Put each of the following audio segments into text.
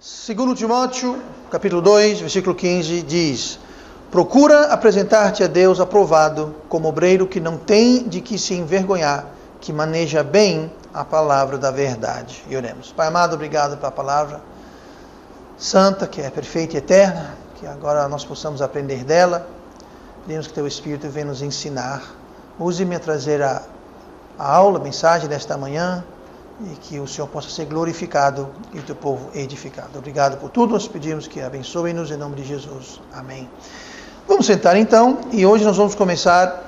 2 Timóteo, capítulo 2, versículo 15, diz: procura apresentar-te a Deus aprovado, como obreiro que não tem de que se envergonhar, que maneja bem a palavra da verdade. E oremos. Pai amado, obrigado pela palavra santa, que é perfeita e eterna, que agora nós possamos aprender dela. Pedimos que Teu Espírito venha nos ensinar. Use-me a trazer a aula, a mensagem desta manhã, e que o Senhor possa ser glorificado e o Teu povo edificado. Obrigado por tudo, nós pedimos que abençoe-nos em nome de Jesus. Amém. Vamos sentar então, e hoje nós vamos começar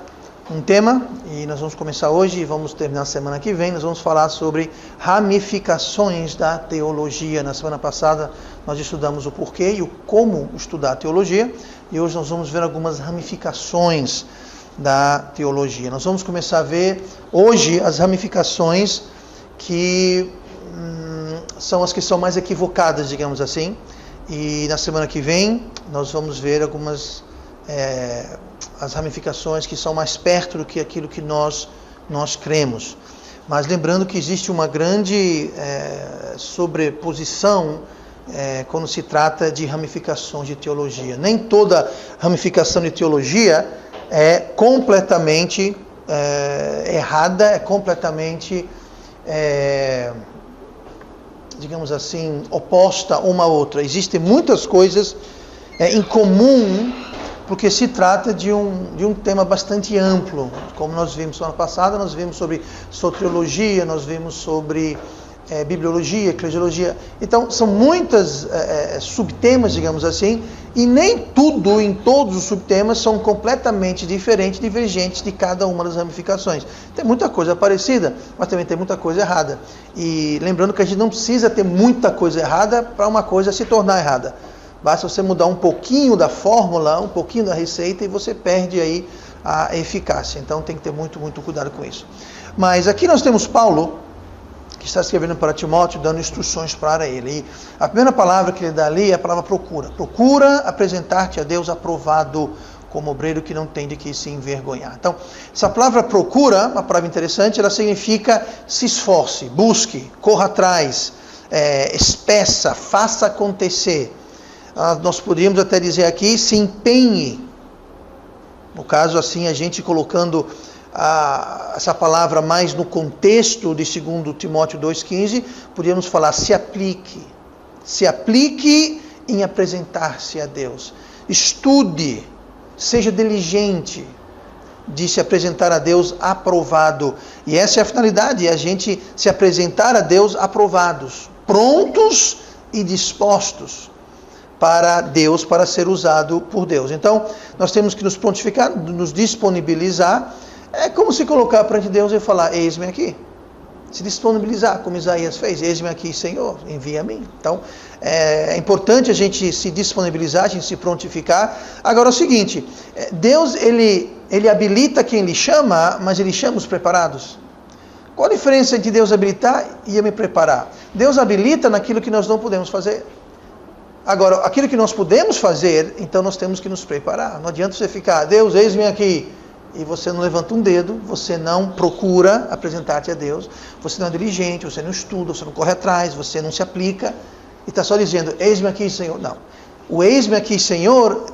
um tema, e nós vamos começar hoje e vamos terminar semana que vem. Nós vamos falar sobre ramificações da teologia. Na semana passada nós estudamos o porquê e o como estudar a teologia, e hoje nós vamos ver algumas ramificações da teologia. Nós vamos começar a ver hoje as ramificações que são as que são mais equivocadas, digamos assim, e na semana que vem nós vamos ver algumas as ramificações que são mais perto do que aquilo que nós cremos. Mas lembrando que existe uma grande sobreposição quando se trata de ramificações de teologia. Nem toda ramificação de teologia é completamente errada, é completamente digamos assim, oposta uma à outra. Existem muitas coisas em comum, porque se trata de um tema bastante amplo. Como nós vimos semana passada, nós vimos sobre soteriologia, nós vimos sobre bibliologia, eclesiologia. Então, são muitas subtemas, digamos assim, e nem tudo em todos os subtemas são completamente diferentes, divergentes de cada uma das ramificações. Tem muita coisa parecida, mas também tem muita coisa errada. E lembrando que a gente não precisa ter muita coisa errada para uma coisa se tornar errada. Basta você mudar um pouquinho da fórmula, um pouquinho da receita, e você perde aí a eficácia. Então tem que ter muito, muito cuidado com isso. Mas aqui nós temos Paulo, que está escrevendo para Timóteo, dando instruções para ele. E a primeira palavra que ele dá ali é a palavra procura. Procura apresentar-te a Deus aprovado, como obreiro que não tem de que se envergonhar. Então, essa palavra procura, uma palavra interessante, ela significa se esforce, busque, corra atrás, espeça, faça acontecer. Nós poderíamos até dizer aqui, se empenhe. No caso, assim, a gente colocando essa palavra mais no contexto de 2 Timóteo 2,15, podíamos falar se aplique em apresentar-se a Deus, estude, seja diligente de se apresentar a Deus aprovado, e essa é a finalidade, é a gente se apresentar a Deus aprovados, prontos e dispostos para Deus, para ser usado por Deus. Então, nós temos que nos prontificar, nos disponibilizar. É como se colocar perante Deus e falar: eis-me aqui. Se disponibilizar, como Isaías fez: eis-me aqui, Senhor, envia a mim. Então, é importante a gente se disponibilizar, a gente se prontificar. Agora é o seguinte: Deus, ele habilita quem Ele chama, mas Ele chama os preparados. Qual a diferença entre Deus habilitar e eu me preparar? Deus habilita naquilo que nós não podemos fazer. Agora, aquilo que nós podemos fazer, então nós temos que nos preparar. Não adianta você ficar: Deus, eis-me aqui, e você não levanta um dedo, você não procura apresentar-te a Deus, você não é diligente, você não estuda, você não corre atrás, você não se aplica, e está só dizendo: eis-me aqui, Senhor. Não. O eis-me aqui, Senhor,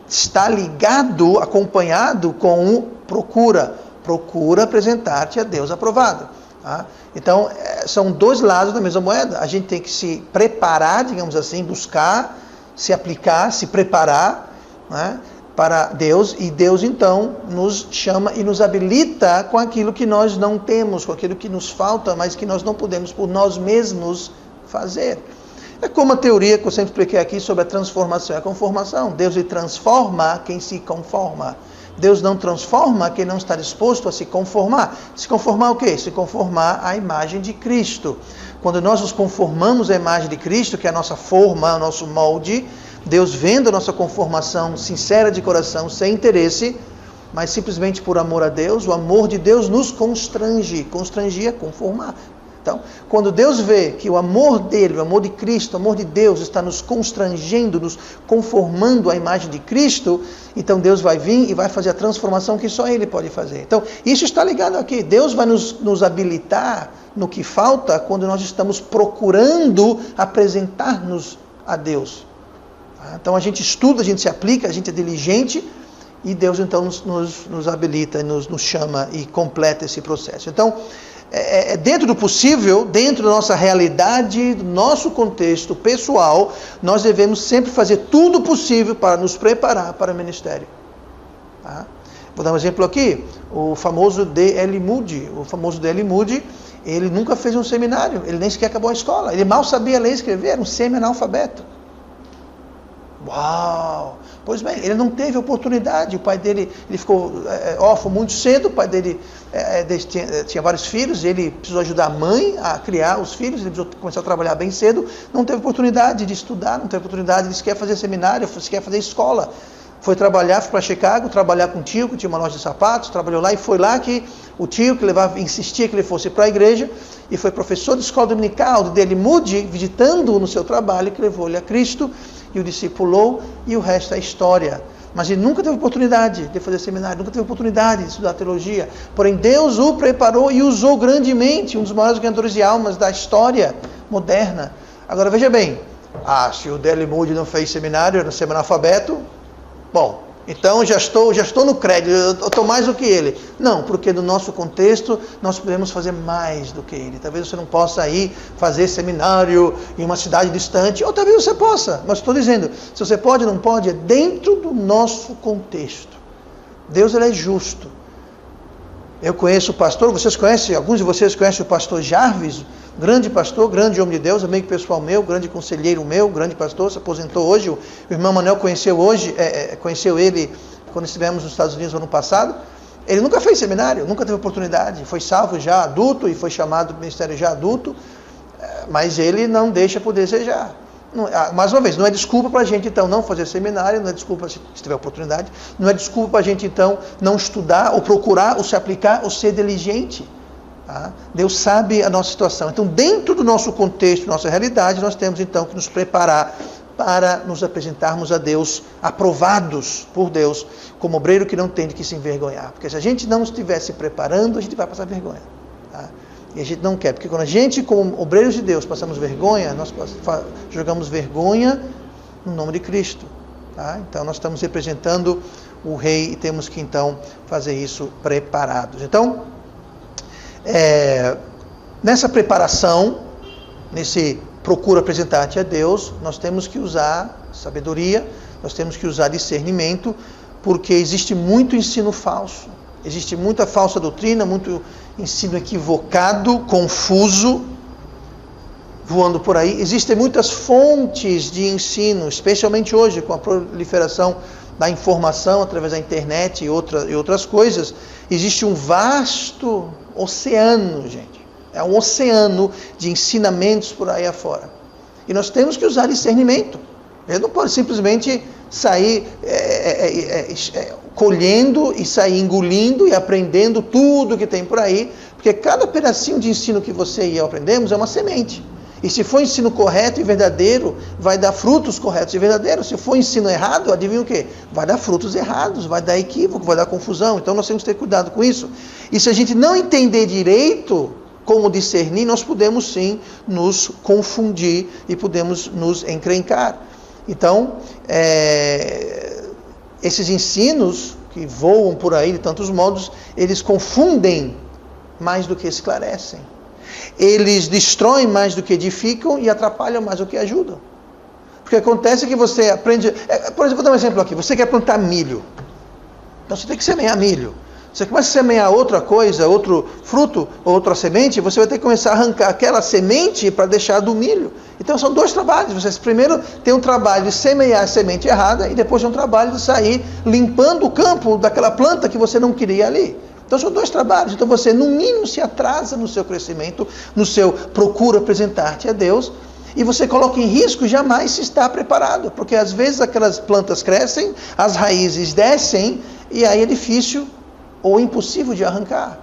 está ligado, acompanhado com o procura. Procura apresentar-te a Deus aprovado. Tá? Então, são dois lados da mesma moeda. A gente tem que se preparar, digamos assim, buscar, se aplicar, se preparar, né, para Deus, e Deus então nos chama e nos habilita com aquilo que nós não temos, com aquilo que nos falta, mas que nós não podemos por nós mesmos fazer. É como a teoria que eu sempre expliquei aqui sobre a transformação e a conformação. Deus lhe transforma quem se conforma. Deus não transforma quem não está disposto a se conformar. Se conformar o quê? Se conformar à imagem de Cristo. Quando nós nos conformamos à imagem de Cristo, que é a nossa forma, o nosso molde, Deus, vendo a nossa conformação sincera de coração, sem interesse, mas simplesmente por amor a Deus, o amor de Deus nos constrange. Constrangir é conformar. Então, quando Deus vê que o amor dele, o amor de Cristo, o amor de Deus está nos constrangendo, nos conformando à imagem de Cristo, então Deus vai vir e vai fazer a transformação que só Ele pode fazer. Então, isso está ligado aqui. Deus vai nos habilitar no que falta quando nós estamos procurando apresentar-nos a Deus. Então, a gente estuda, a gente se aplica, a gente é diligente, e Deus então nos habilita, nos chama e completa esse processo. Então, dentro do possível, dentro da nossa realidade, do nosso contexto pessoal, nós devemos sempre fazer tudo possível para nos preparar para o ministério. Tá? Vou dar um exemplo aqui, o famoso D.L. Moody. O famoso D.L. Moody, ele nunca fez um seminário, ele nem sequer acabou a escola, ele mal sabia ler e escrever, era um semi-analfabeto. Uau! Pois bem, ele não teve oportunidade. O pai dele, ele ficou órfão muito cedo. O pai dele tinha vários filhos. Ele precisou ajudar a mãe a criar os filhos. Ele precisou começar a trabalhar bem cedo. Não teve oportunidade de estudar, não teve oportunidade de sequer fazer seminário, sequer fazer escola. Foi trabalhar, foi para Chicago, trabalhar com o tio, que tinha uma loja de sapatos, trabalhou lá, e foi lá que o tio que insistia que ele fosse para a igreja, e foi professor de escola dominical de D.L. Moody, visitando-o no seu trabalho, que levou ele a Cristo, e o discipulou, e o resto é história. Mas ele nunca teve oportunidade de fazer seminário, nunca teve oportunidade de estudar teologia. Porém, Deus o preparou e usou grandemente, um dos maiores ganhadores de almas da história moderna. Agora, veja bem, se o D.L. Moody não fez seminário, era um semi-analfabeto, bom, então já estou no crédito, eu estou mais do que ele. Não, porque no nosso contexto nós podemos fazer mais do que ele. Talvez você não possa ir fazer seminário em uma cidade distante, ou talvez você possa, mas estou dizendo, se você pode ou não pode, é dentro do nosso contexto. Deus, ele é justo. Eu conheço o pastor, alguns de vocês conhecem o pastor Jarvis, grande pastor, grande homem de Deus, amigo pessoal meu, grande conselheiro meu, grande pastor, se aposentou hoje. O irmão Manuel conheceu ele quando estivemos nos Estados Unidos no ano passado. Ele nunca fez seminário, nunca teve oportunidade, foi salvo já adulto e foi chamado para o ministério já adulto, mas ele não deixa por desejar. Mais uma vez, não é desculpa para a gente então não fazer seminário, não é desculpa se tiver oportunidade, não é desculpa para a gente então não estudar, ou procurar, ou se aplicar, ou ser diligente. Tá? Deus sabe a nossa situação. Então, dentro do nosso contexto, nossa realidade, nós temos então que nos preparar para nos apresentarmos a Deus, aprovados por Deus, como obreiro que não tem de que se envergonhar. Porque se a gente não estiver se preparando, a gente vai passar vergonha. Tá? E a gente não quer, porque quando a gente, como obreiros de Deus, passamos vergonha, nós jogamos vergonha no nome de Cristo. Tá? Então, nós estamos representando o Rei e temos que então fazer isso preparados. Então, nessa preparação, nesse procura apresentar-te a Deus, nós temos que usar sabedoria, nós temos que usar discernimento, porque existe muito ensino falso, existe muita falsa doutrina, muito ensino equivocado, confuso, voando por aí. Existem muitas fontes de ensino, especialmente hoje, com a proliferação da informação através da internet e outras coisas. Existe um vasto oceano, gente. É um oceano de ensinamentos por aí afora. E nós temos que usar discernimento. Ele não pode simplesmente sair colhendo e sair engolindo e aprendendo tudo que tem por aí, porque cada pedacinho de ensino que você e eu aprendemos é uma semente. E se for ensino correto e verdadeiro, vai dar frutos corretos e verdadeiros. Se for ensino errado, adivinha o quê? Vai dar frutos errados, vai dar equívoco, vai dar confusão. Então nós temos que ter cuidado com isso. E se a gente não entender direito como discernir, nós podemos sim nos confundir e podemos nos encrencar. Então, esses ensinos que voam por aí de tantos modos, eles confundem mais do que esclarecem. Eles destroem mais do que edificam e atrapalham mais do que ajudam. Porque acontece que você aprende... por exemplo, vou dar um exemplo aqui. Você quer plantar milho. Então você tem que semear milho. Você começa a semear outra coisa, outro fruto, outra semente, você vai ter que começar a arrancar aquela semente para deixar do milho. Então são dois trabalhos. Você primeiro tem um trabalho de semear a semente errada e depois tem um trabalho de sair limpando o campo daquela planta que você não queria ali. Então são dois trabalhos. Então você no mínimo se atrasa no seu crescimento, no seu procura apresentar-te a Deus, e você coloca em risco jamais se estar preparado, porque às vezes aquelas plantas crescem, as raízes descem, e aí é difícil ou impossível de arrancar.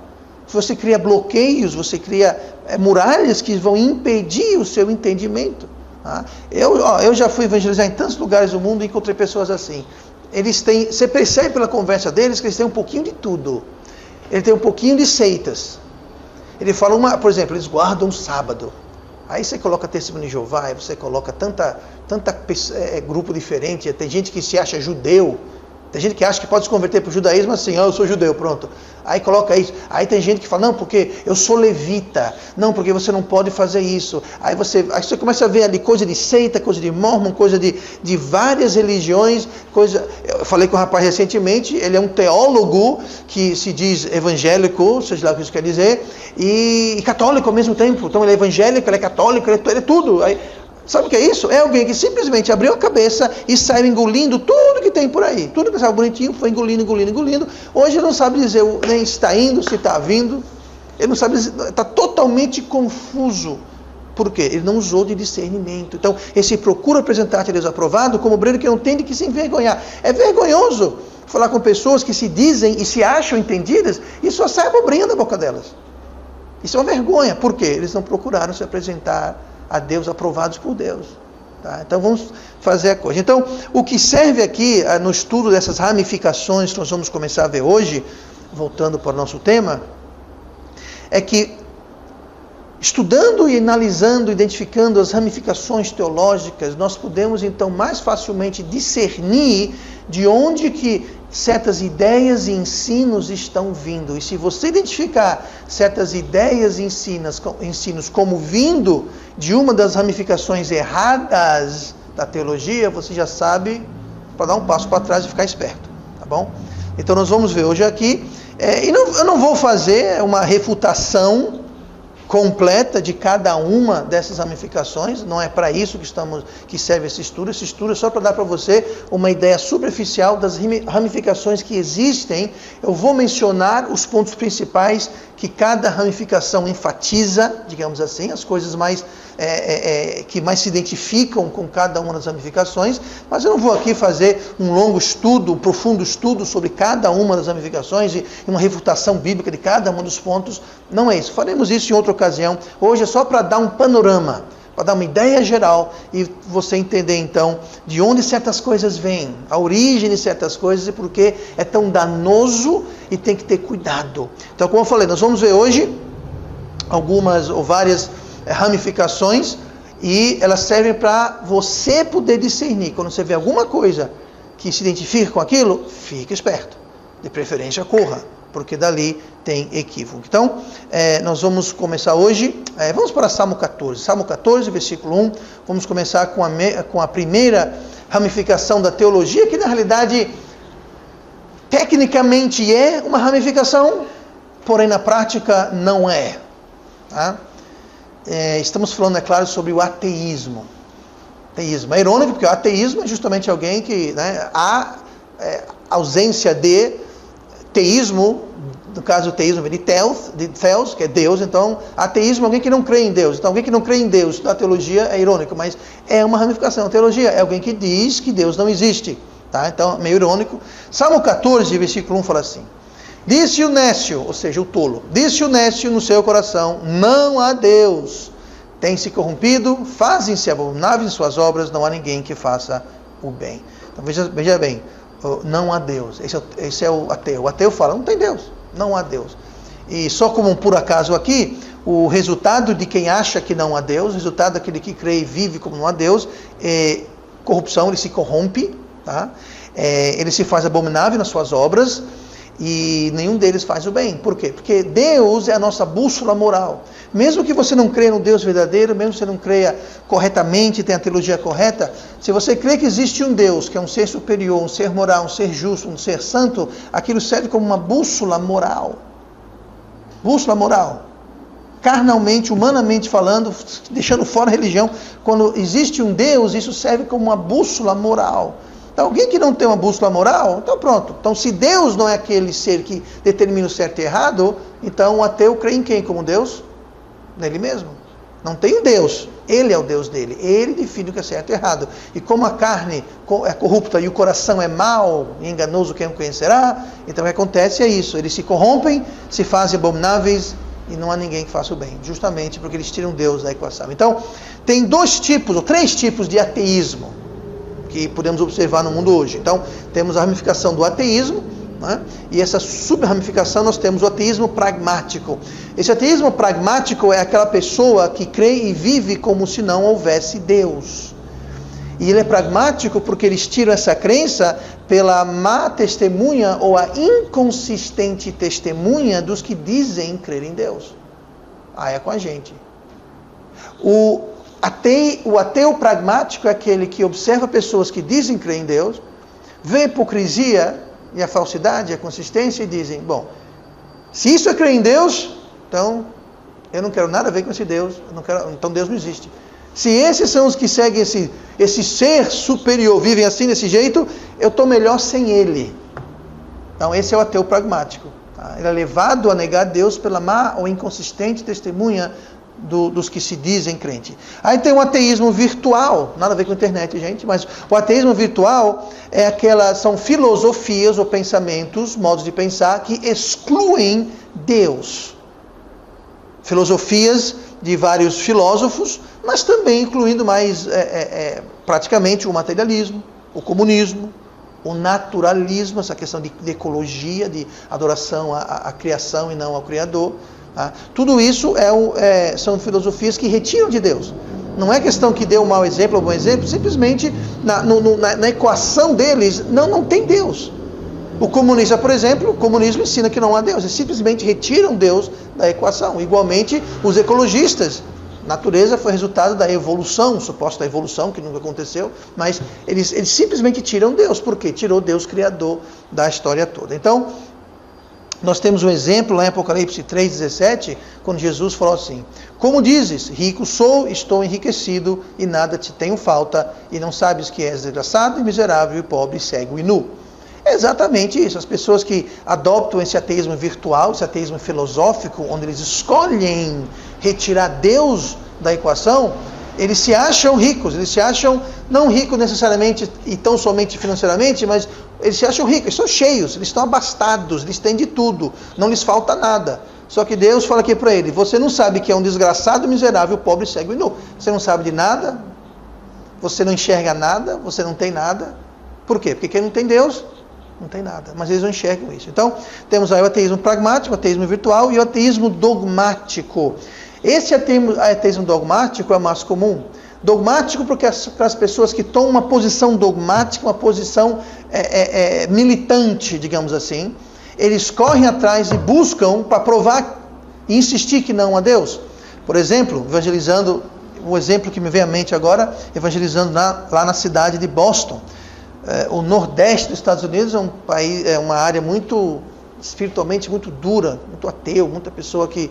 você cria bloqueios, você cria muralhas que vão impedir o seu entendimento. Tá? Eu já fui evangelizar em tantos lugares do mundo e encontrei pessoas assim. Eles têm, você percebe pela conversa deles que eles têm um pouquinho de tudo. Ele tem um pouquinho de seitas. Ele fala, por exemplo, eles guardam o sábado. Aí você coloca testemunho de Jeová, aí você coloca tanta grupo diferente. Tem gente que se acha judeu. Tem gente que acha que pode se converter para o judaísmo assim, eu sou judeu, pronto. Aí coloca isso. Aí tem gente que fala, não, porque eu sou levita. Não, porque você não pode fazer isso. Aí você começa a ver ali coisa de seita, coisa de mormon, coisa de várias religiões. Eu falei com um rapaz recentemente, ele é um teólogo que se diz evangélico, seja lá o que isso quer dizer, e católico ao mesmo tempo. Então ele é evangélico, ele é católico, ele é tudo. Aí, sabe o que é isso? É alguém que simplesmente abriu a cabeça e saiu engolindo tudo que tem por aí. Tudo que pensava bonitinho, foi engolindo. Hoje ele não sabe dizer nem se está indo, se está vindo. Ele não sabe dizer, está totalmente confuso. Por quê? Ele não usou de discernimento. Então, esse procura apresentar-te a Deus aprovado como obreiro que não tem de que se envergonhar. É vergonhoso falar com pessoas que se dizem e se acham entendidas e só sai abobrinha da boca delas. Isso é uma vergonha. Por quê? Eles não procuraram se apresentar a Deus, aprovados por Deus. Tá? Então vamos fazer a coisa. Então, o que serve aqui no estudo dessas ramificações que nós vamos começar a ver hoje, voltando para o nosso tema, é que estudando e analisando, identificando as ramificações teológicas, nós podemos então mais facilmente discernir de onde que certas ideias e ensinos estão vindo. E se você identificar certas ideias e ensinos como vindo de uma das ramificações erradas da teologia, você já sabe para dar um passo para trás e ficar esperto, tá bom? Então nós vamos ver hoje aqui, eu não vou fazer uma refutação completa de cada uma dessas ramificações, não é para isso que serve esse estudo é só para dar para você uma ideia superficial das ramificações que existem. Eu vou mencionar os pontos principais que cada ramificação enfatiza, digamos assim, as coisas mais que mais se identificam com cada uma das ramificações, mas eu não vou aqui fazer um longo estudo, um profundo estudo sobre cada uma das ramificações e uma refutação bíblica de cada um dos pontos. Não é isso, faremos isso em outra ocasião. Hoje é só para dar um panorama, para dar uma ideia geral e você entender então de onde certas coisas vêm, a origem de certas coisas e por que é tão danoso e tem que ter cuidado. Então, como eu falei, nós vamos ver hoje algumas ou várias ramificações e elas servem para você poder discernir. Quando você vê alguma coisa que se identifica com aquilo, fique esperto, de preferência corra, porque dali tem equívoco. Então, nós vamos começar hoje, vamos para Salmo 14. Salmo 14, versículo 1, vamos começar com a primeira ramificação da teologia, que na realidade, tecnicamente é uma ramificação, porém na prática não é. Tá? Estamos falando, é claro, sobre o ateísmo. Ateísmo. É irônico, porque o ateísmo é justamente alguém que há ausência de teísmo. No caso, o teísmo vem de theos, que é Deus. Então, ateísmo é alguém que não crê em Deus. Então, alguém que não crê em Deus, da teologia é irônico, mas é uma ramificação. A teologia é alguém que diz que Deus não existe. Tá? Então, meio irônico. Salmo 14, versículo 1 fala assim: disse o nécio, ou seja, o tolo, disse o nécio no seu coração, não há Deus. Tem se corrompido, fazem-se abomináveis suas obras, não há ninguém que faça o bem. Então, veja bem, não há Deus. Esse é o ateu. O ateu fala, não tem Deus. Não há Deus. E só como um por acaso aqui, o resultado de quem acha que não há Deus, o resultado daquele que crê e vive como não há Deus, é corrupção, ele se corrompe, tá? Ele se faz abominável nas suas obras e nenhum deles faz o bem. Por quê? Porque Deus é a nossa bússola moral. Mesmo que você não creia no Deus verdadeiro, mesmo que você não creia corretamente, tenha a teologia correta, se você crê que existe um Deus, que é um ser superior, um ser moral, um ser justo, um ser santo, aquilo serve como uma bússola moral. Bússola moral. Carnalmente, humanamente falando, deixando fora a religião, quando existe um Deus, isso serve como uma bússola moral. Então, alguém que não tem uma bússola moral, então pronto. Então, se Deus não é aquele ser que determina o certo e errado, então o ateu crê em quem como Deus? Nele mesmo. Não tem um Deus. Ele é o Deus dele. Ele define o que é certo e errado. E como a carne é corrupta e o coração é mau e enganoso, quem o conhecerá? Então o que acontece é isso. Eles se corrompem, se fazem abomináveis e não há ninguém que faça o bem. Justamente porque eles tiram Deus da equação. Então, tem 2 tipos, ou 3 tipos de ateísmo que podemos observar no mundo hoje. Então, temos a ramificação do ateísmo, né? E essa sub-ramificação nós temos o ateísmo pragmático. Esse ateísmo pragmático é aquela pessoa que crê e vive como se não houvesse Deus. E ele é pragmático porque eles tiram essa crença pela má testemunha ou a inconsistente testemunha dos que dizem crer em Deus. É com a gente. O ateu pragmático é aquele que observa pessoas que dizem crer em Deus, vê a hipocrisia e a falsidade, a consistência e dizem, bom, se isso é crer em Deus, então eu não quero nada a ver com esse Deus, então Deus não existe. Se esses são os que seguem esse ser superior, vivem assim, desse jeito, eu estou melhor sem ele. Então esse é o ateu pragmático. Tá? Ele é levado a negar Deus pela má ou inconsistente testemunha dos que se dizem crente. Aí tem o ateísmo virtual, nada a ver com a internet, gente, mas o ateísmo virtual são filosofias ou pensamentos, modos de pensar que excluem Deus. Filosofias de vários filósofos, mas também incluindo mais praticamente o materialismo, o comunismo, o naturalismo, essa questão de ecologia, de adoração à criação e não ao Criador. Tá? Tudo isso são filosofias que retiram de Deus. Não é questão que dê um mau exemplo ou um bom exemplo, simplesmente na equação deles não tem Deus. O comunista, por exemplo, o comunismo ensina que não há Deus, eles simplesmente retiram Deus da equação. Igualmente, os ecologistas, natureza foi resultado da evolução, suposta evolução, que nunca aconteceu, mas eles simplesmente tiram Deus. Por quê? Tirou Deus criador da história toda. Então, nós temos um exemplo lá em Apocalipse 3,17, quando Jesus falou assim, como dizes, rico sou, estou enriquecido, e nada te tenho falta, e não sabes que és desgraçado, e miserável, e pobre, cego e nu. É exatamente isso, as pessoas que adoptam esse ateísmo virtual, esse ateísmo filosófico, onde eles escolhem retirar Deus da equação, eles se acham ricos, eles se acham não ricos necessariamente e tão somente financeiramente, mas eles se acham ricos, eles são cheios, eles estão abastados, eles têm de tudo, não lhes falta nada. Só que Deus fala aqui para ele, você não sabe que é um desgraçado, miserável, pobre, cego e nu. Você não sabe de nada, você não enxerga nada, você não tem nada. Por quê? Porque quem não tem Deus, não tem nada. Mas eles não enxergam isso. Então, temos aí o ateísmo pragmático, o ateísmo virtual e o ateísmo dogmático. Esse ateísmo dogmático é o mais comum. Dogmático porque para as pessoas que tomam uma posição dogmática, uma posição militante, digamos assim, eles correm atrás e buscam para provar e insistir que não há Deus. Por exemplo, evangelizando, o exemplo que me vem à mente agora, evangelizando lá na cidade de Boston. O nordeste dos Estados Unidos é uma área muito espiritualmente muito dura, muito ateu, muita pessoa que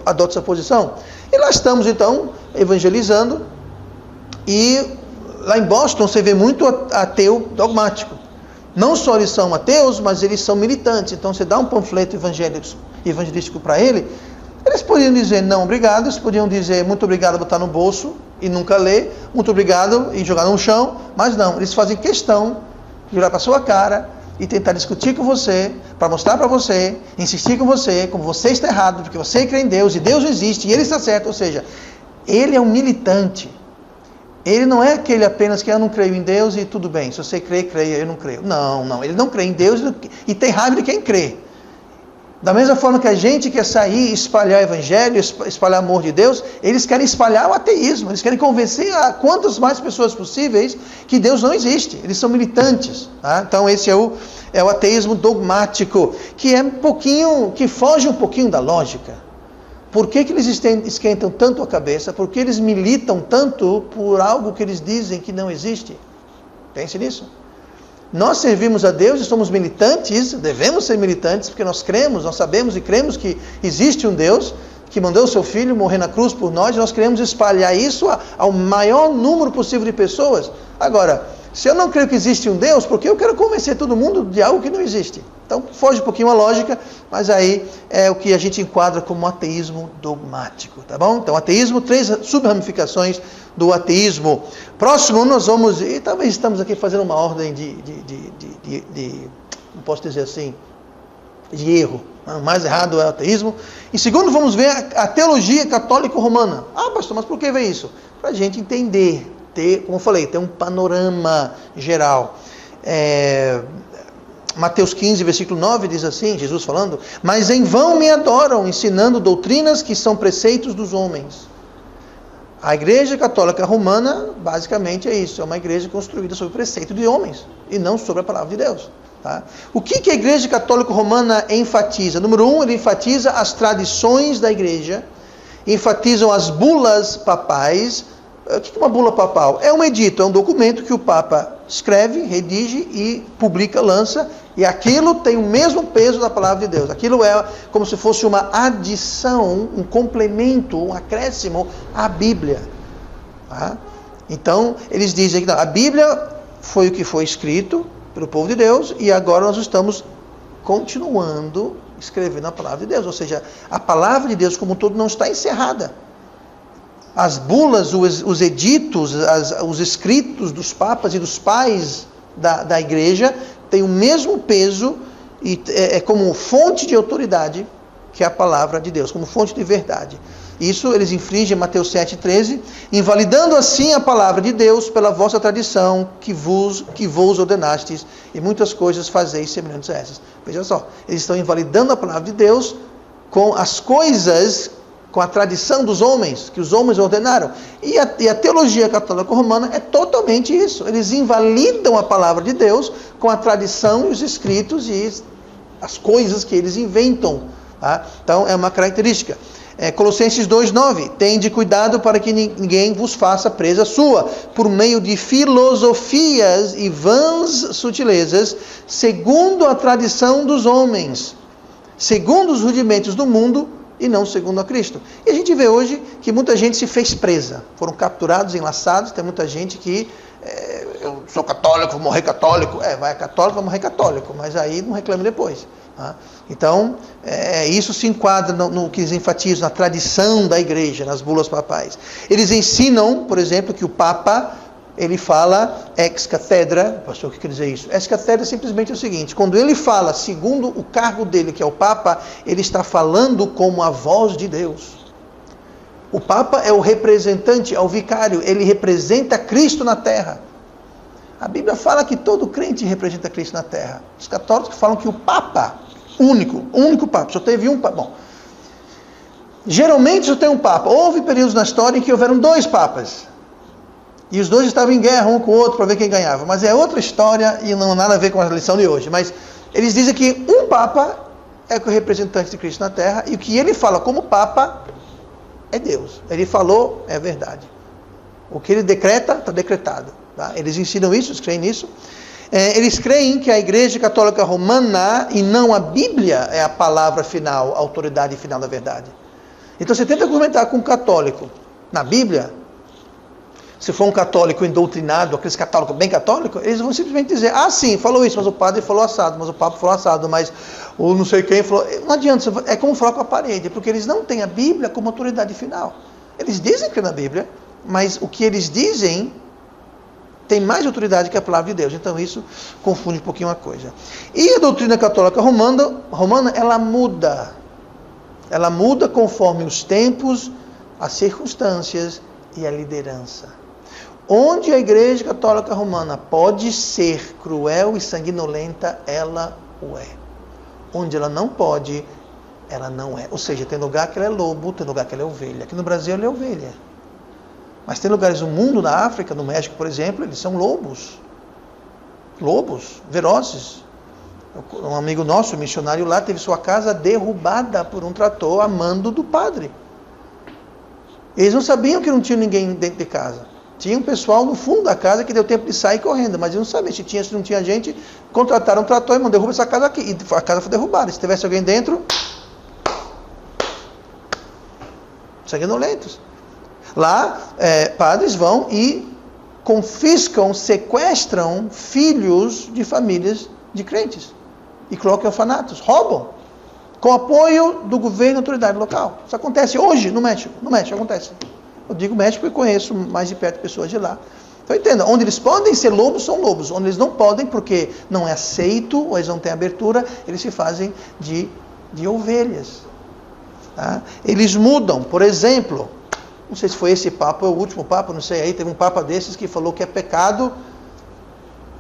adota essa posição. E lá estamos então evangelizando, e lá em Boston você vê muito ateu dogmático. Não só eles são ateus, mas eles são militantes. Então você dá um panfleto evangelístico para eles podiam dizer não obrigado, eles podiam dizer muito obrigado, botar no bolso e nunca ler, muito obrigado e jogar no chão, mas não, eles fazem questão de olhar para a sua cara e tentar discutir com você, para mostrar para você, insistir com você, como você está errado, porque você crê em Deus e Deus existe e Ele está certo. Ou seja, ele é um militante. Ele não é aquele apenas que eu não creio em Deus e tudo bem, se você crê, creia, eu não creio. Não, ele não crê em Deus e tem raiva de quem crê. Da mesma forma que a gente quer sair e espalhar o evangelho, espalhar o amor de Deus, eles querem espalhar o ateísmo, eles querem convencer a quantas mais pessoas possíveis que Deus não existe. Eles são militantes. Tá? Então esse é o ateísmo dogmático, que foge um pouquinho da lógica. Por que eles esquentam tanto a cabeça? Por que eles militam tanto por algo que eles dizem que não existe? Pense nisso. Nós servimos a Deus e somos militantes, devemos ser militantes, porque nós sabemos e cremos que existe um Deus que mandou o seu Filho morrer na cruz por nós, e nós queremos espalhar isso ao maior número possível de pessoas. Agora, Se eu não creio que existe um Deus, por que eu quero convencer todo mundo de algo que não existe? Então, foge um pouquinho a lógica, mas aí é o que a gente enquadra como ateísmo dogmático, tá bom? Então, ateísmo, 3 sub-ramificações do ateísmo. Próximo, nós vamos, e talvez estamos aqui fazendo uma ordem não posso dizer assim, de erro. O mais errado é o ateísmo. Em segundo, vamos ver a teologia católico-romana. Ah, pastor, mas por que ver isso? Para a gente entender, como eu falei, ter um panorama geral. Mateus 15, versículo 9, diz assim, Jesus falando: mas em vão me adoram, ensinando doutrinas que são preceitos dos homens. A Igreja Católica Romana, basicamente é isso, é uma igreja construída sobre o preceito de homens, e não sobre a palavra de Deus. Tá? O que a Igreja Católica Romana enfatiza? Número 1, ele enfatiza as tradições da igreja, enfatizam as bulas papais. O que é uma bula papal? É um edito, é um documento que o Papa escreve, redige e publica, lança, e aquilo tem o mesmo peso da palavra de Deus. Aquilo é como se fosse uma adição, um complemento, um acréscimo à Bíblia. Tá? Então, eles dizem que não, a Bíblia foi o que foi escrito pelo povo de Deus, e agora nós estamos continuando escrevendo a palavra de Deus. Ou seja, a palavra de Deus como um todo não está encerrada. As bulas, os editos, os escritos dos papas e dos pais da igreja têm o mesmo peso e é como fonte de autoridade que a palavra de Deus, como fonte de verdade. Isso eles infringem Mateus 7,13, invalidando assim a palavra de Deus pela vossa tradição que vos ordenastes, e muitas coisas fazeis semelhantes a essas. Veja só, eles estão invalidando a palavra de Deus com as coisas, com a tradição dos homens, que os homens ordenaram. E a teologia católica romana é totalmente isso. Eles invalidam a palavra de Deus com a tradição e os escritos e as coisas que eles inventam. Tá? Então, é uma característica. Colossenses 2,9, tende cuidado para que ninguém vos faça presa sua, por meio de filosofias e vãs sutilezas, segundo a tradição dos homens, segundo os rudimentos do mundo, e não segundo a Cristo. E a gente vê hoje que muita gente se fez presa, foram capturados, enlaçados. Tem muita gente que, eu sou católico, vou morrer católico. Vai católico, vai morrer católico, mas aí não reclame depois. Tá? Então, isso se enquadra no que eles enfatizam, na tradição da igreja, nas bulas papais. Eles ensinam, por exemplo, que o Papa, ele fala ex cathedra. Pastor, o que quer dizer isso? Ex cathedra é simplesmente o seguinte: quando ele fala segundo o cargo dele, que é o Papa, ele está falando como a voz de Deus. O Papa é o representante, é o vicário, ele representa Cristo na terra. A Bíblia fala que todo crente representa Cristo na terra. Os católicos falam que o Papa, único Papa, só teve um Papa. Bom, geralmente só tem um Papa. Houve períodos na história em que houveram 2 Papas. E os 2 estavam em guerra um com o outro para ver quem ganhava. Mas é outra história e não tem nada a ver com a lição de hoje. Mas eles dizem que um Papa é o representante de Cristo na terra, e o que ele fala como Papa é Deus. Ele falou, é verdade. O que ele decreta, está decretado. Tá? Eles ensinam isso, eles creem nisso. Eles creem que a Igreja Católica Romana, e não a Bíblia, é a palavra final, a autoridade final da verdade. Então você tenta argumentar com um católico na Bíblia. Se for um católico indoctrinado, aqueles católicos bem católicos, eles vão simplesmente dizer: ah, sim, falou isso, mas o padre falou assado, mas o Papa falou assado, mas o não sei quem falou. Não adianta, é como falar com a parede, porque eles não têm a Bíblia como autoridade final. Eles dizem que é na Bíblia, mas o que eles dizem tem mais autoridade que a palavra de Deus. Então isso confunde um pouquinho a coisa. E a doutrina católica romana, ela muda. Ela muda conforme os tempos, as circunstâncias e a liderança. Onde a Igreja Católica Romana pode ser cruel e sanguinolenta, ela o é. Onde ela não pode, ela não é. Ou seja, tem lugar que ela é lobo, tem lugar que ela é ovelha. Aqui no Brasil ela é ovelha. Mas tem lugares no mundo, na África, no México, por exemplo, eles são lobos. Lobos, velozes. Um amigo nosso, missionário lá, teve sua casa derrubada por um trator a mando do padre. Eles não sabiam que não tinha ninguém dentro de casa. Tinha um pessoal no fundo da casa que deu tempo de sair correndo, mas eles não sabiam se não tinha gente. Contrataram um trator e mandaram derrubar essa casa aqui. E a casa foi derrubada. Se tivesse alguém dentro, sanguinolentos. Lá, padres vão e confiscam, sequestram filhos de famílias de crentes e colocam em orfanatos, roubam, com apoio do governo e autoridade local. Isso acontece hoje no México. No México acontece. Eu digo México porque conheço mais de perto pessoas de lá. Então entenda, onde eles podem ser lobos, são lobos. Onde eles não podem, porque não é aceito, ou eles não têm abertura, eles se fazem de ovelhas. Tá? Eles mudam, por exemplo, não sei se foi esse papa ou o último papa, não sei, aí teve um papa desses que falou que é pecado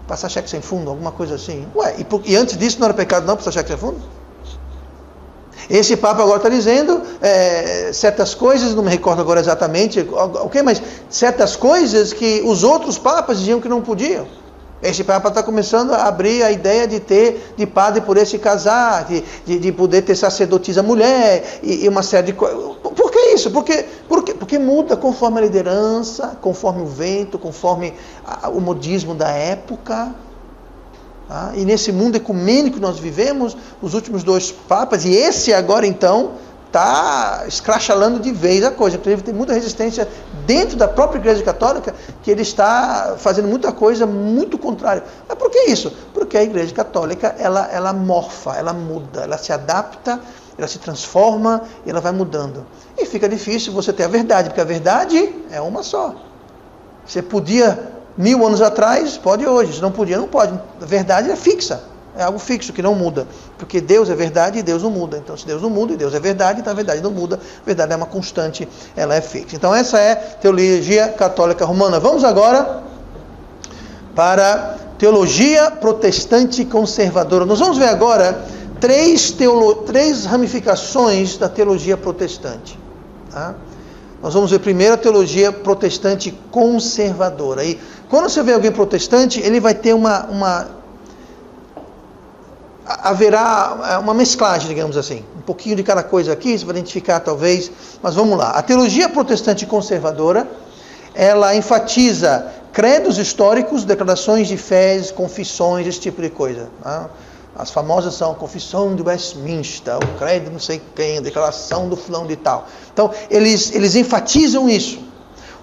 passar cheque sem fundo, alguma coisa assim. Ué, e antes disso não era pecado não passar cheque sem fundo? Esse papa agora está dizendo certas coisas, não me recordo agora exatamente, ok, mas certas coisas que os outros papas diziam que não podiam. Esse papa está começando a abrir a ideia de padre poder se casar, de poder ter sacerdotisa mulher, e uma série de coisas. Por que isso? Porque muda conforme a liderança, conforme o vento, conforme o modismo da época. Tá? E nesse mundo ecumênico que nós vivemos, os últimos 2 papas, e esse agora então, está escrachalando de vez a coisa. Inclusive tem muita resistência dentro da própria Igreja Católica, que ele está fazendo muita coisa muito contrária. Mas por que isso? Porque a Igreja Católica, ela morfa, ela muda, ela se adapta, ela se transforma e ela vai mudando. E fica difícil você ter a verdade, porque a verdade é uma só. Você podia 1000 anos atrás, pode hoje. Se não podia, não pode. A verdade é fixa. É algo fixo, que não muda. Porque Deus é verdade e Deus não muda. Então, se Deus não muda e Deus é verdade, então a verdade não muda. A verdade é uma constante, ela é fixa. Então, essa é a teologia católica romana. Vamos agora para teologia protestante conservadora. Nós vamos ver agora 3 ramificações da teologia protestante. Tá? Nós vamos ver primeiro a teologia protestante conservadora. E quando você vê alguém protestante, ele vai ter haverá uma mesclagem, digamos assim. Um pouquinho de cada coisa aqui, você vai identificar talvez, mas vamos lá. A teologia protestante conservadora, ela enfatiza credos históricos, declarações de fés, confissões, esse tipo de coisa. Tá? As famosas são a confissão de Westminster, o credo não sei quem, a declaração do fulano de tal. Então, eles enfatizam isso.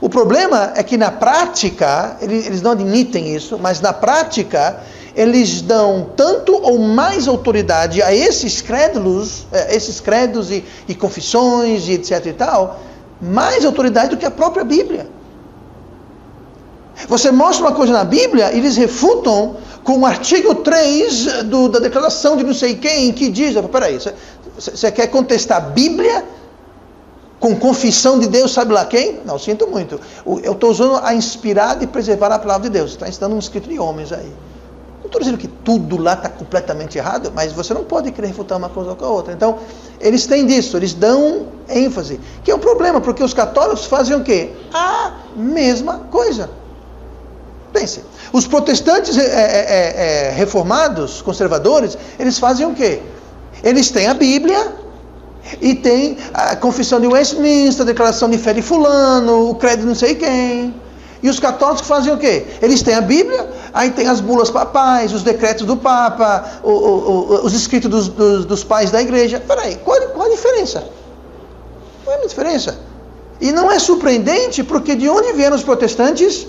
O problema é que na prática, eles não admitem isso, mas na prática, eles dão tanto ou mais autoridade a esses credos e confissões e etc e tal, mais autoridade do que a própria Bíblia. Você mostra uma coisa na Bíblia e eles refutam com o artigo 3 da declaração de não sei quem, que diz, peraí, você quer contestar a Bíblia com confissão de Deus, sabe lá quem? Não, sinto muito. Eu estou usando a inspirada e preservar a palavra de Deus. Está ensinando um escrito de homens aí. Não estou dizendo que tudo lá está completamente errado, mas você não pode querer refutar uma coisa com a outra. Então, eles têm disso, eles dão ênfase. Que é um problema, porque os católicos fazem o quê? A mesma coisa. Pense, os protestantes reformados, conservadores, eles fazem o quê? Eles têm a Bíblia e tem a confissão de Westminster, a declaração de fé de fulano, o credo de não sei quem. E os católicos fazem o quê? Eles têm a Bíblia, aí tem as bulas papais, os decretos do Papa, os escritos dos pais da igreja. Peraí, qual a diferença? Qual é a diferença? E não é surpreendente, porque de onde vieram os protestantes?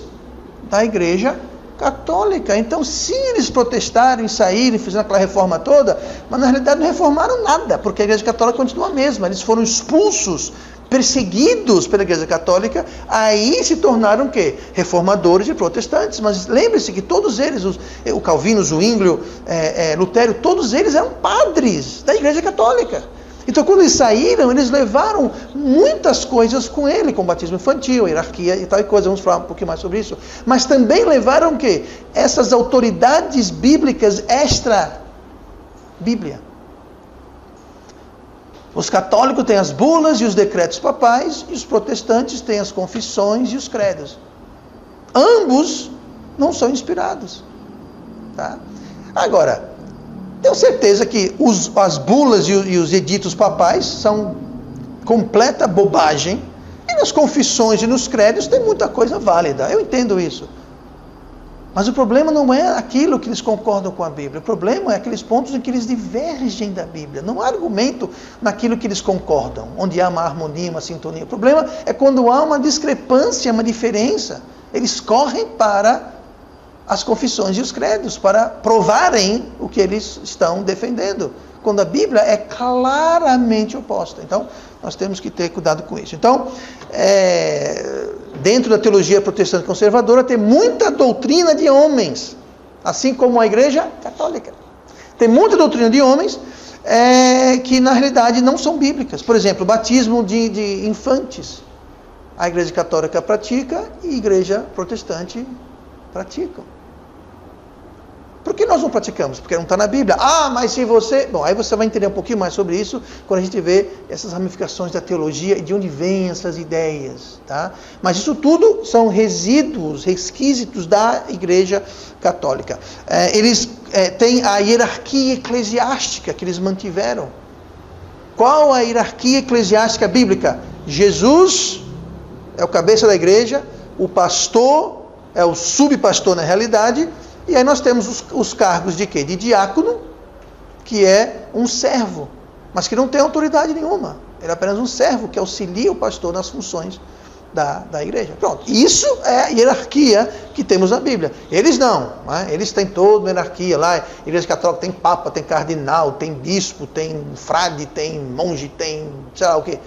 Da igreja católica. Então, sim, eles protestaram, saíram, fizeram aquela reforma toda, mas na realidade não reformaram nada, porque a igreja católica continua a mesma. Eles foram expulsos, perseguidos pela igreja católica, aí se tornaram o quê? Reformadores e protestantes. Mas lembre-se que todos eles, o Calvino, o Zwinglio, Lutério, todos eles eram padres da igreja católica. Então, quando eles saíram, eles levaram muitas coisas com ele, como batismo infantil, hierarquia e tal e coisa. Vamos falar um pouquinho mais sobre isso. Mas também levaram o quê? Essas autoridades bíblicas extra-Bíblia. Os católicos têm as bulas e os decretos papais, e os protestantes têm as confissões e os credos. Ambos não são inspirados. Tá? Agora, tenho certeza que as bulas e os editos papais são completa bobagem, e nas confissões e nos credos tem muita coisa válida. Eu entendo isso. Mas o problema não é aquilo que eles concordam com a Bíblia. O problema é aqueles pontos em que eles divergem da Bíblia. Não há argumento naquilo que eles concordam, onde há uma harmonia, uma sintonia. O problema é quando há uma discrepância, uma diferença. Eles correm para as confissões e os credos, para provarem o que eles estão defendendo, quando a Bíblia é claramente oposta. Então, nós temos que ter cuidado com isso. Então, dentro da teologia protestante conservadora, tem muita doutrina de homens, assim como a Igreja Católica. Tem muita doutrina de homens que, na realidade, não são bíblicas. Por exemplo, o batismo de infantes. A Igreja Católica pratica e a Igreja Protestante pratica. Por que nós não praticamos? Porque não está na Bíblia. Mas se você... Bom, aí você vai entender um pouquinho mais sobre isso quando a gente vê essas ramificações da teologia e de onde vêm essas ideias, tá? Mas isso tudo são resquícitos da Igreja Católica. Eles têm a hierarquia eclesiástica que eles mantiveram. Qual a hierarquia eclesiástica bíblica? Jesus é o cabeça da igreja, o pastor é o subpastor na realidade. E aí nós temos os cargos de quê? De diácono, que é um servo, mas que não tem autoridade nenhuma. Ele é apenas um servo que auxilia o pastor nas funções da igreja. Pronto. Isso é a hierarquia que temos na Bíblia. Eles não. Eles têm toda uma hierarquia lá. A Igreja Católica tem papa, tem cardinal, tem bispo, tem frade, tem monge, tem sei lá o quê.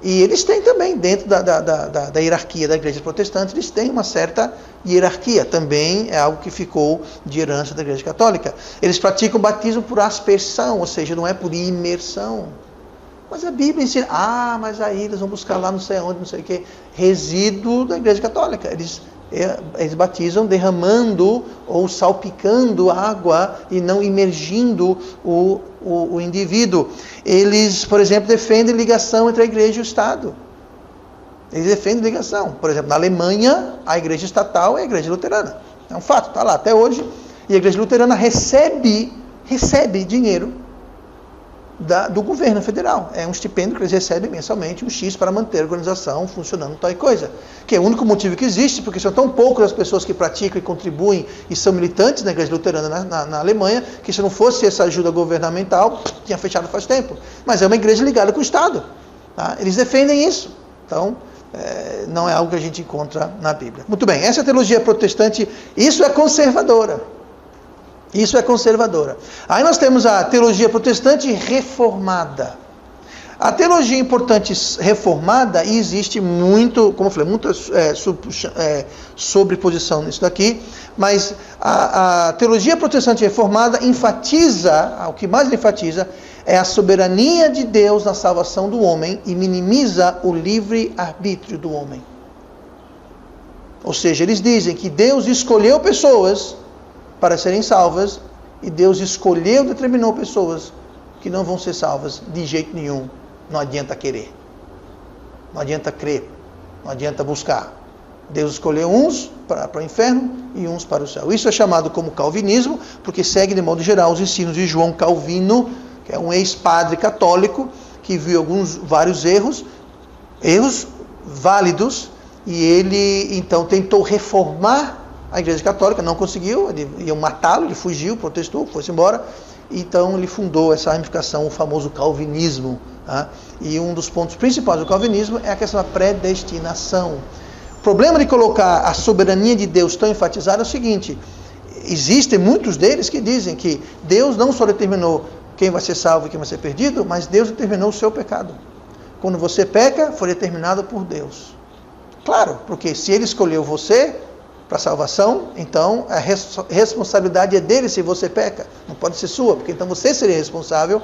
E eles têm também, dentro da hierarquia da Igreja Protestante, eles têm uma certa hierarquia. Também é algo que ficou de herança da Igreja Católica. Eles praticam batismo por aspersão, ou seja, não é por imersão. Mas a Bíblia ensina, mas aí eles vão buscar lá não sei onde, não sei o que, resíduo da Igreja Católica. Eles batizam derramando ou salpicando água e não imergindo o indivíduo. Eles, por exemplo, defendem ligação entre a igreja e o Estado. Eles defendem ligação. Por exemplo, na Alemanha, a igreja estatal é a igreja luterana. É um fato, está lá até hoje. E a igreja luterana recebe dinheiro do governo federal. É um estipêndio que eles recebem mensalmente, um X para manter a organização funcionando, tal e coisa. Que é o único motivo que existe, porque são tão poucas as pessoas que praticam e contribuem e são militantes na igreja luterana na Alemanha, que se não fosse essa ajuda governamental, tinha fechado faz tempo. Mas é uma igreja ligada com o Estado. Tá? Eles defendem isso. Então, não é algo que a gente encontra na Bíblia. Muito bem, essa teologia protestante, isso é conservadora. Isso é conservadora. Aí nós temos a teologia protestante reformada. A teologia importante reformada, e existe muito, como eu falei, muita sobreposição nisso daqui, mas a teologia protestante reformada enfatiza, o que mais enfatiza, é a soberania de Deus na salvação do homem e minimiza o livre-arbítrio do homem. Ou seja, eles dizem que Deus escolheu pessoas para serem salvas, e Deus escolheu, determinou pessoas que não vão ser salvas de jeito nenhum. Não adianta querer, não adianta crer, não adianta buscar. Deus escolheu uns para o inferno e uns para o céu. Isso é chamado como calvinismo, porque segue de modo geral os ensinos de João Calvino, que é um ex-padre católico, que viu vários erros válidos, e ele então tentou reformar a Igreja Católica, não conseguiu, iam matá-lo, ele fugiu, protestou, foi-se embora. Então ele fundou essa ramificação, o famoso calvinismo. Tá? E um dos pontos principais do calvinismo é a questão da predestinação. O problema de colocar a soberania de Deus tão enfatizada é o seguinte: existem muitos deles que dizem que Deus não só determinou quem vai ser salvo e quem vai ser perdido, mas Deus determinou o seu pecado. Quando você peca, foi determinado por Deus. Claro, porque se Ele escolheu você para salvação, então a responsabilidade é dele se você peca, não pode ser sua, porque então você seria responsável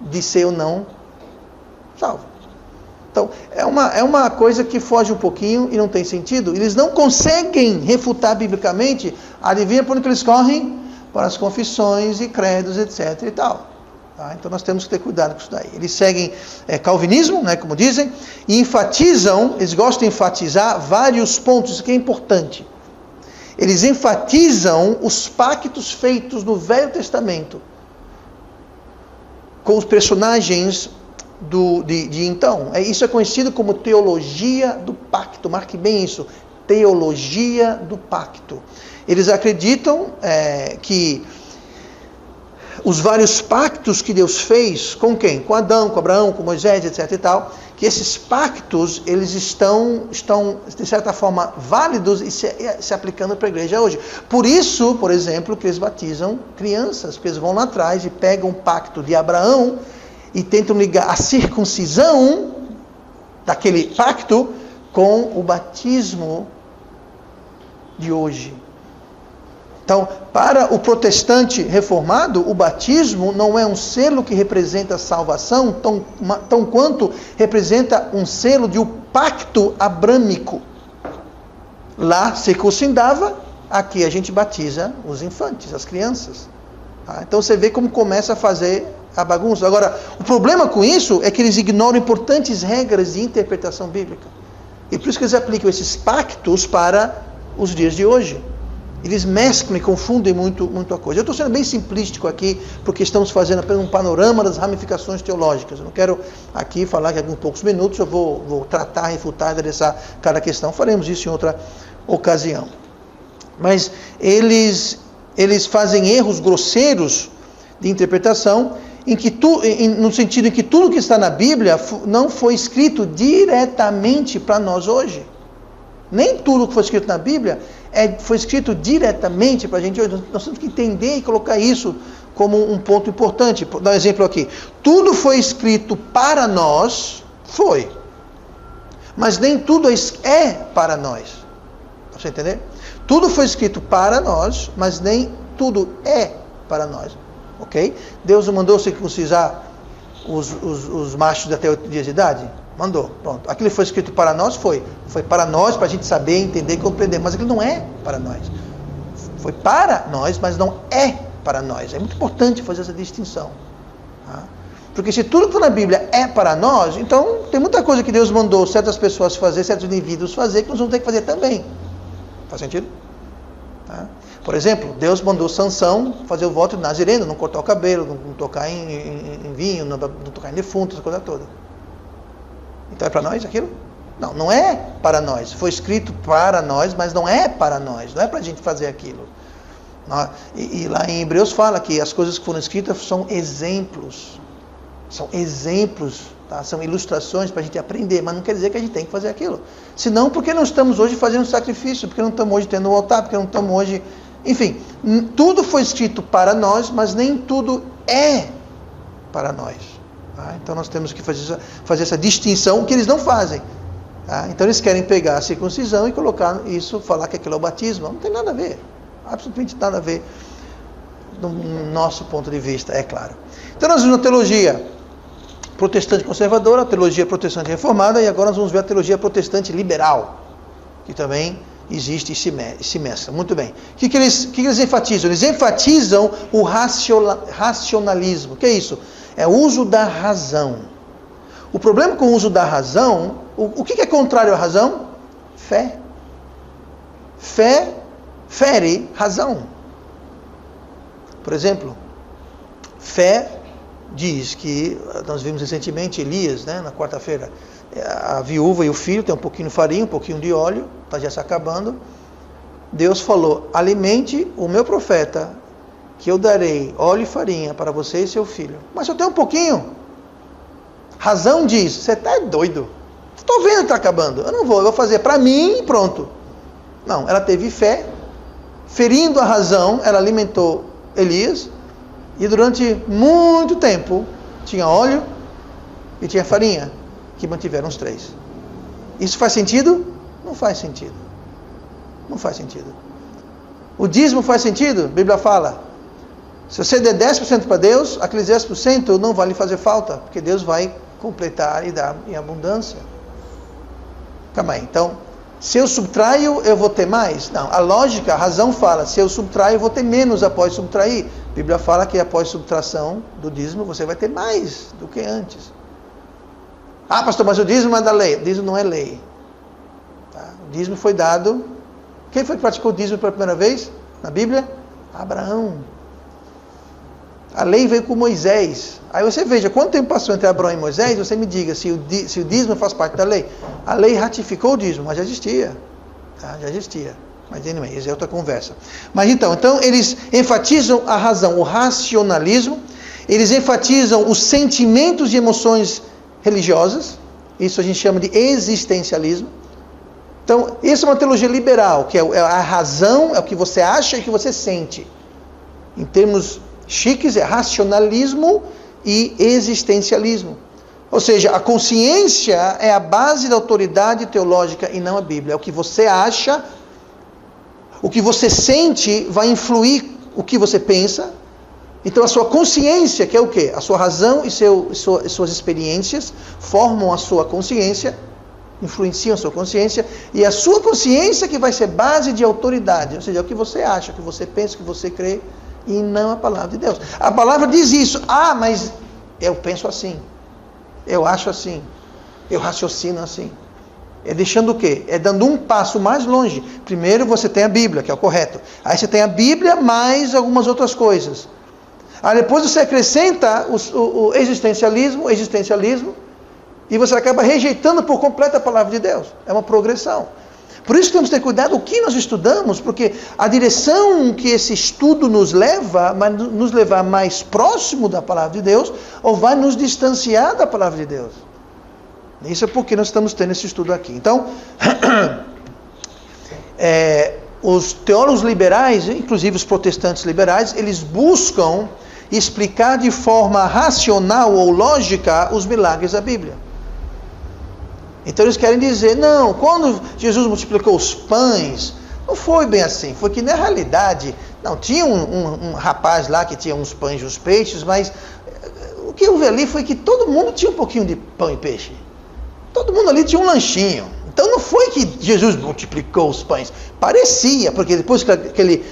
de ser ou não salvo. Então, é uma coisa que foge um pouquinho e não tem sentido. Eles não conseguem refutar biblicamente. Adivinha por onde eles correm? Para as confissões e credos, etc. e tal. Tá? Então nós temos que ter cuidado com isso daí. Eles seguem calvinismo, né, como dizem, e enfatizam, eles gostam de enfatizar vários pontos, isso que é importante. Eles enfatizam os pactos feitos no Velho Testamento com os personagens de então. Isso é conhecido como teologia do pacto. Marque bem isso, teologia do pacto. Eles acreditam que os vários pactos que Deus fez, com quem? Com Adão, com Abraão, com Moisés, etc. e tal, que esses pactos, eles estão de certa forma, válidos e se aplicando para a igreja hoje. Por isso, por exemplo, que eles batizam crianças, porque eles vão lá atrás e pegam o pacto de Abraão e tentam ligar a circuncisão daquele pacto com o batismo de hoje. Então, para o protestante reformado, o batismo não é um selo que representa a salvação, tão quanto representa um selo de um pacto abrâmico. Lá circuncidava, aqui a gente batiza os infantes, as crianças. Então você vê como começa a fazer a bagunça. Agora, o problema com isso é que eles ignoram importantes regras de interpretação bíblica. E por isso que eles aplicam esses pactos para os dias de hoje. Eles mesclam e confundem muito a coisa. Eu estou sendo bem simplístico aqui, porque estamos fazendo apenas um panorama das ramificações teológicas. Eu não quero aqui falar que em poucos minutos eu vou tratar, refutar, endereçar cada questão. Faremos isso em outra ocasião. Mas eles fazem erros grosseiros de interpretação, no sentido em que tudo que está na Bíblia não foi escrito diretamente para nós hoje. Nem tudo que foi escrito na Bíblia foi escrito diretamente para a gente hoje. Nós temos que entender e colocar isso como um ponto importante. Vou dar um exemplo aqui. Tudo foi escrito para nós, mas nem tudo é para nós. Você entender? Tudo foi escrito para nós, mas nem tudo é para nós. Ok? Deus não mandou circuncisar os machos de até 8 dias de idade? Mandou, pronto. Aquilo foi escrito para nós? Foi para nós, para a gente saber, entender e compreender. Mas aquilo não é para nós. Foi para nós, mas não é para nós. É muito importante fazer essa distinção. Tá? Porque se tudo que está na Bíblia é para nós, então tem muita coisa que Deus mandou certas pessoas fazer, certos indivíduos fazer, que nós vamos ter que fazer também. Faz sentido? Tá? Por exemplo, Deus mandou Sansão fazer o voto de Nazireno, não cortar o cabelo, não tocar em vinho, não tocar em defunto, essa coisa toda. Então é para nós aquilo? Não é para nós. Foi escrito para nós, mas não é para nós. Não é para a gente fazer aquilo. E lá em Hebreus fala que as coisas que foram escritas são exemplos. São exemplos, tá? São ilustrações para a gente aprender, mas não quer dizer que a gente tem que fazer aquilo. Senão, por que não estamos hoje fazendo sacrifício? Por que não estamos hoje tendo um altar? Por que não estamos hoje... Enfim, tudo foi escrito para nós, mas nem tudo é para nós. Tá? Então nós temos que fazer essa distinção, que eles não fazem. Tá? Então eles querem pegar a circuncisão e colocar isso, falar que aquilo é o batismo. Não tem nada a ver. Absolutamente nada a ver. Do nosso ponto de vista, é claro. Então nós vimos a teologia protestante conservadora, a teologia protestante reformada, e agora nós vamos ver a teologia protestante liberal, que também existe e se mescla. Muito bem. O que eles enfatizam? Eles enfatizam o racionalismo. O que é isso? É o uso da razão. O problema com o uso da razão, o que é contrário à razão? Fé. Fé fere razão. Por exemplo, fé diz que, nós vimos recentemente Elias, né, na quarta-feira, a viúva e o filho tem um pouquinho de farinha, um pouquinho de óleo, está já se acabando. Deus falou: alimente o meu profeta, que eu darei óleo e farinha para você e seu filho. Mas eu tenho um pouquinho. Razão diz: você está doido. Estou vendo que está acabando. Eu vou fazer para mim e pronto. Não, ela teve fé, ferindo a razão, ela alimentou Elias, e durante muito tempo tinha óleo e tinha farinha, que mantiveram os três. Isso faz sentido? Não faz sentido. Não faz sentido. O dízimo faz sentido? A Bíblia fala: se você der 10% para Deus, aqueles 10% não vai lhe fazer falta, porque Deus vai completar e dar em abundância. Calma aí, então, se eu subtraio, eu vou ter mais? Não, a lógica, a razão fala: se eu subtraio, eu vou ter menos após subtrair. A Bíblia fala que após subtração do dízimo, você vai ter mais do que antes. Ah, pastor, mas o dízimo é da lei. O dízimo não é lei. Tá? O dízimo foi dado... Quem foi que praticou o dízimo pela primeira vez na Bíblia? Abraão. A lei veio com Moisés. Aí você veja, quanto tempo passou entre Abraão e Moisés, você me diga se o dízimo faz parte da lei. A lei ratificou o dízimo, mas já existia. Tá? Já existia. Mas anyway, essa é outra conversa. Mas então eles enfatizam a razão, o racionalismo, eles enfatizam os sentimentos e emoções religiosas, isso a gente chama de existencialismo. Então, essa é uma teologia liberal, que é a razão, é o que você acha e o que você sente. Em termos chiques, é racionalismo e existencialismo. Ou seja, a consciência é a base da autoridade teológica e não a Bíblia. É o que você acha, o que você sente vai influir o que você pensa. Então a sua consciência, que é o quê? A sua razão e suas experiências formam a sua consciência, influenciam a sua consciência, e a sua consciência que vai ser base de autoridade. Ou seja, é o que você acha, o que você pensa, o que você crê, e não a palavra de Deus. A palavra diz isso. Ah, mas eu penso assim, eu acho assim, eu raciocino assim. É deixando o quê? É dando um passo mais longe. Primeiro você tem a Bíblia, que é o correto. Aí você tem a Bíblia mais algumas outras coisas. Aí depois você acrescenta o existencialismo, e você acaba rejeitando por completo a palavra de Deus. É uma progressão. Por isso temos que ter cuidado o que nós estudamos, porque a direção que esse estudo nos leva, vai nos levar mais próximo da palavra de Deus, ou vai nos distanciar da palavra de Deus. Isso é porque nós estamos tendo esse estudo aqui. Então, os teólogos liberais, inclusive os protestantes liberais, eles buscam explicar de forma racional ou lógica os milagres da Bíblia. Então eles querem dizer, não, quando Jesus multiplicou os pães, não foi bem assim, foi que na realidade, não, tinha um rapaz lá que tinha uns pães e uns peixes, mas o que eu vi ali foi que todo mundo tinha um pouquinho de pão e peixe. Todo mundo ali tinha um lanchinho. Então não foi que Jesus multiplicou os pães. Parecia, porque depois que ele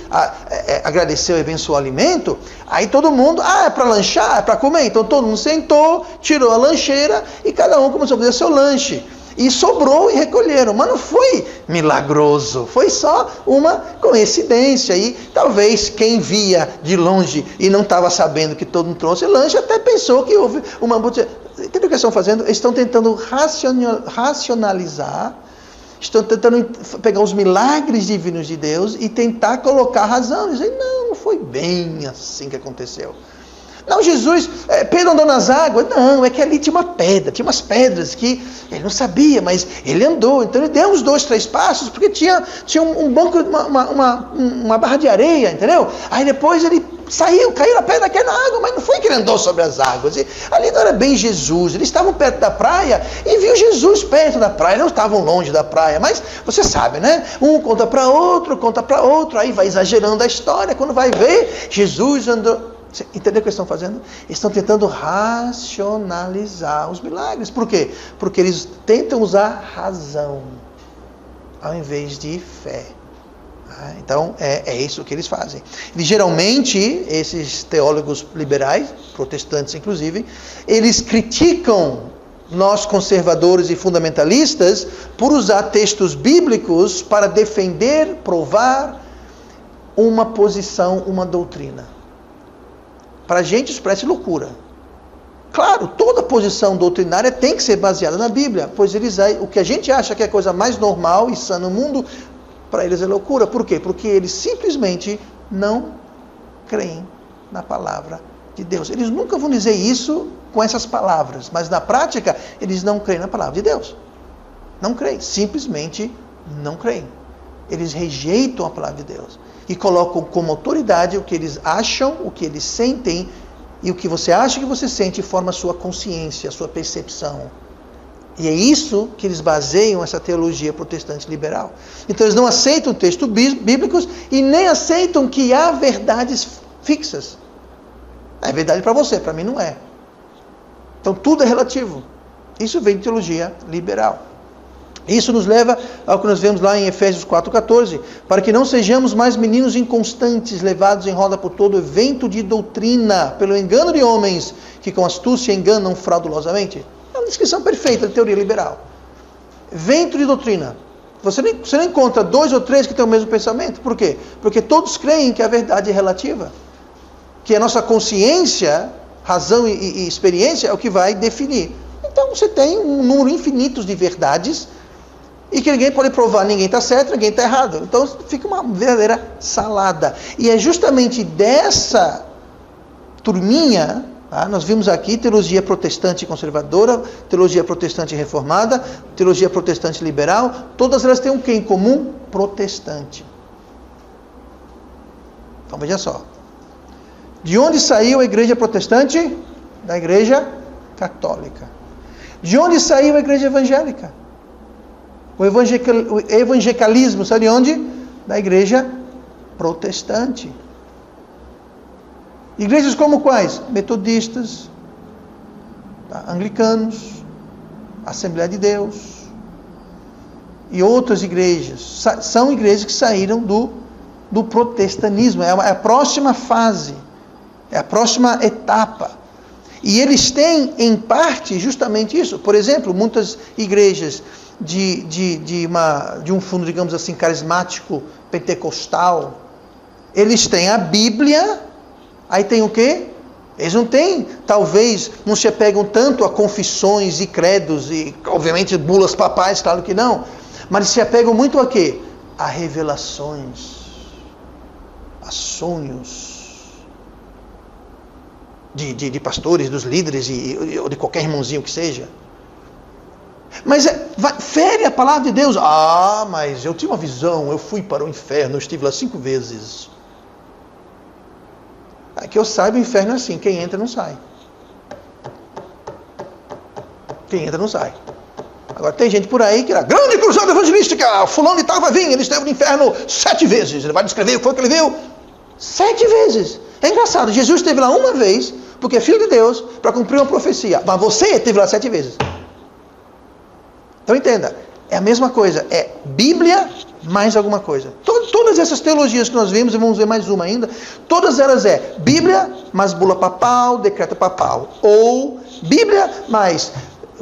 agradeceu e abençoou o alimento, aí todo mundo, é para lanchar, é para comer. Então todo mundo sentou, tirou a lancheira e cada um começou a fazer seu lanche. E sobrou e recolheram. Mas não foi milagroso, foi só uma coincidência. E talvez quem via de longe e não estava sabendo que todo mundo trouxe lanche, até pensou que houve uma... Entendeu o que eles estão fazendo? Eles estão tentando racionalizar, estão tentando pegar os milagres divinos de Deus e tentar colocar razão. Dizer, não foi bem assim que aconteceu. Não, Jesus, Pedro andou nas águas. Não, é que ali tinha umas pedras que ele não sabia, mas ele andou. Então ele deu uns 2, 3 passos, porque tinha um banco, uma barra de areia, entendeu? Aí depois ele caiu na pedra, caiu na água, mas não foi que ele andou sobre as águas. E ali não era bem Jesus, eles estavam perto da praia e viu Jesus perto da praia, não estavam longe da praia, mas você sabe, né? Um conta para outro, aí vai exagerando a história, quando vai ver, Jesus andou... Você entendeu o que eles estão fazendo? Eles estão tentando racionalizar os milagres. Por quê? Porque eles tentam usar razão ao invés de fé. Então, é isso que eles fazem. E, geralmente, esses teólogos liberais, protestantes inclusive, eles criticam nós conservadores e fundamentalistas por usar textos bíblicos para defender, provar uma posição, uma doutrina. Para a gente isso parece loucura. Claro, toda posição doutrinária tem que ser baseada na Bíblia, pois o que a gente acha que é a coisa mais normal e sã no mundo, para eles é loucura. Por quê? Porque eles simplesmente não creem na palavra de Deus. Eles nunca vão dizer isso com essas palavras, mas na prática eles não creem na palavra de Deus. Não creem, simplesmente não creem. Eles rejeitam a palavra de Deus e colocam como autoridade o que eles acham, o que eles sentem, e o que você acha que você sente forma a sua consciência, a sua percepção. E é isso que eles baseiam essa teologia protestante liberal. Então eles não aceitam textos bíblicos e nem aceitam que há verdades fixas. É verdade para você, para mim não é. Então tudo é relativo. Isso vem de teologia liberal. Isso nos leva ao que nós vemos lá em Efésios 4,14, para que não sejamos mais meninos inconstantes, levados em roda por todo vento de doutrina, pelo engano de homens, que com astúcia enganam fraudulosamente. É uma descrição perfeita da teoria liberal. Vento de doutrina. Você não encontra 2 ou 3 que têm o mesmo pensamento. Por quê? Porque todos creem que a verdade é relativa. Que a nossa consciência, razão e experiência é o que vai definir. Então você tem um número infinito de verdades e que ninguém pode provar, ninguém está certo, ninguém está errado. Então fica uma verdadeira salada. E é justamente dessa turminha, tá? Nós vimos aqui teologia protestante conservadora, teologia protestante reformada, teologia protestante liberal, todas elas têm um quê em comum? Protestante. Então veja só. De onde saiu a igreja protestante? Da igreja católica. De onde saiu a igreja evangélica? O evangelicalismo saiu de onde? Da igreja protestante. Igrejas como quais? Metodistas, anglicanos, Assembleia de Deus e outras igrejas. São igrejas que saíram do protestantismo. É a próxima fase, é a próxima etapa. E eles têm, em parte, justamente isso. Por exemplo, muitas igrejas de um fundo, digamos assim, carismático, pentecostal, eles têm a Bíblia, aí tem o quê? Eles não têm, talvez, não se apegam tanto a confissões e credos, e obviamente bulas papais, claro que não, mas se apegam muito a quê? A revelações, a sonhos, de pastores, dos líderes, ou de qualquer irmãozinho que seja. Mas fere a palavra de Deus. Ah, mas eu tive uma visão, eu fui para o inferno, eu estive lá 5 vezes. Que eu saiba, o inferno é assim, quem entra não sai. Quem entra não sai. Agora tem gente por aí que era grande cruzada evangelística, fulano de tal vai vir, ele esteve no inferno 7 vezes. Ele vai descrever o que foi que ele viu. 7 vezes. É engraçado, Jesus esteve lá uma vez, porque é filho de Deus, para cumprir uma profecia. Mas você esteve lá 7 vezes. Então entenda, é a mesma coisa, é Bíblia mais alguma coisa. Todas essas teologias que nós vimos, e vamos ver mais uma ainda, todas elas é Bíblia mais bula papal, decreto papal. Ou Bíblia mais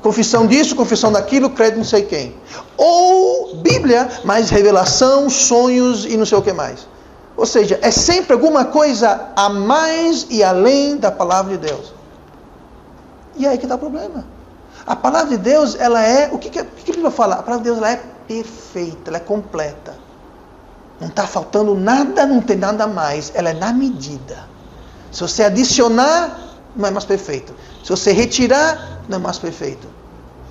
confissão disso, confissão daquilo, credo não sei quem. Ou Bíblia mais revelação, sonhos e não sei o que mais. Ou seja, é sempre alguma coisa a mais e além da palavra de Deus. E é aí que está o problema. A palavra de Deus, ela é... O que a Bíblia fala? A palavra de Deus, ela é perfeita, ela é completa. Não está faltando nada, não tem nada mais. Ela é na medida. Se você adicionar, não é mais perfeito. Se você retirar, não é mais perfeito.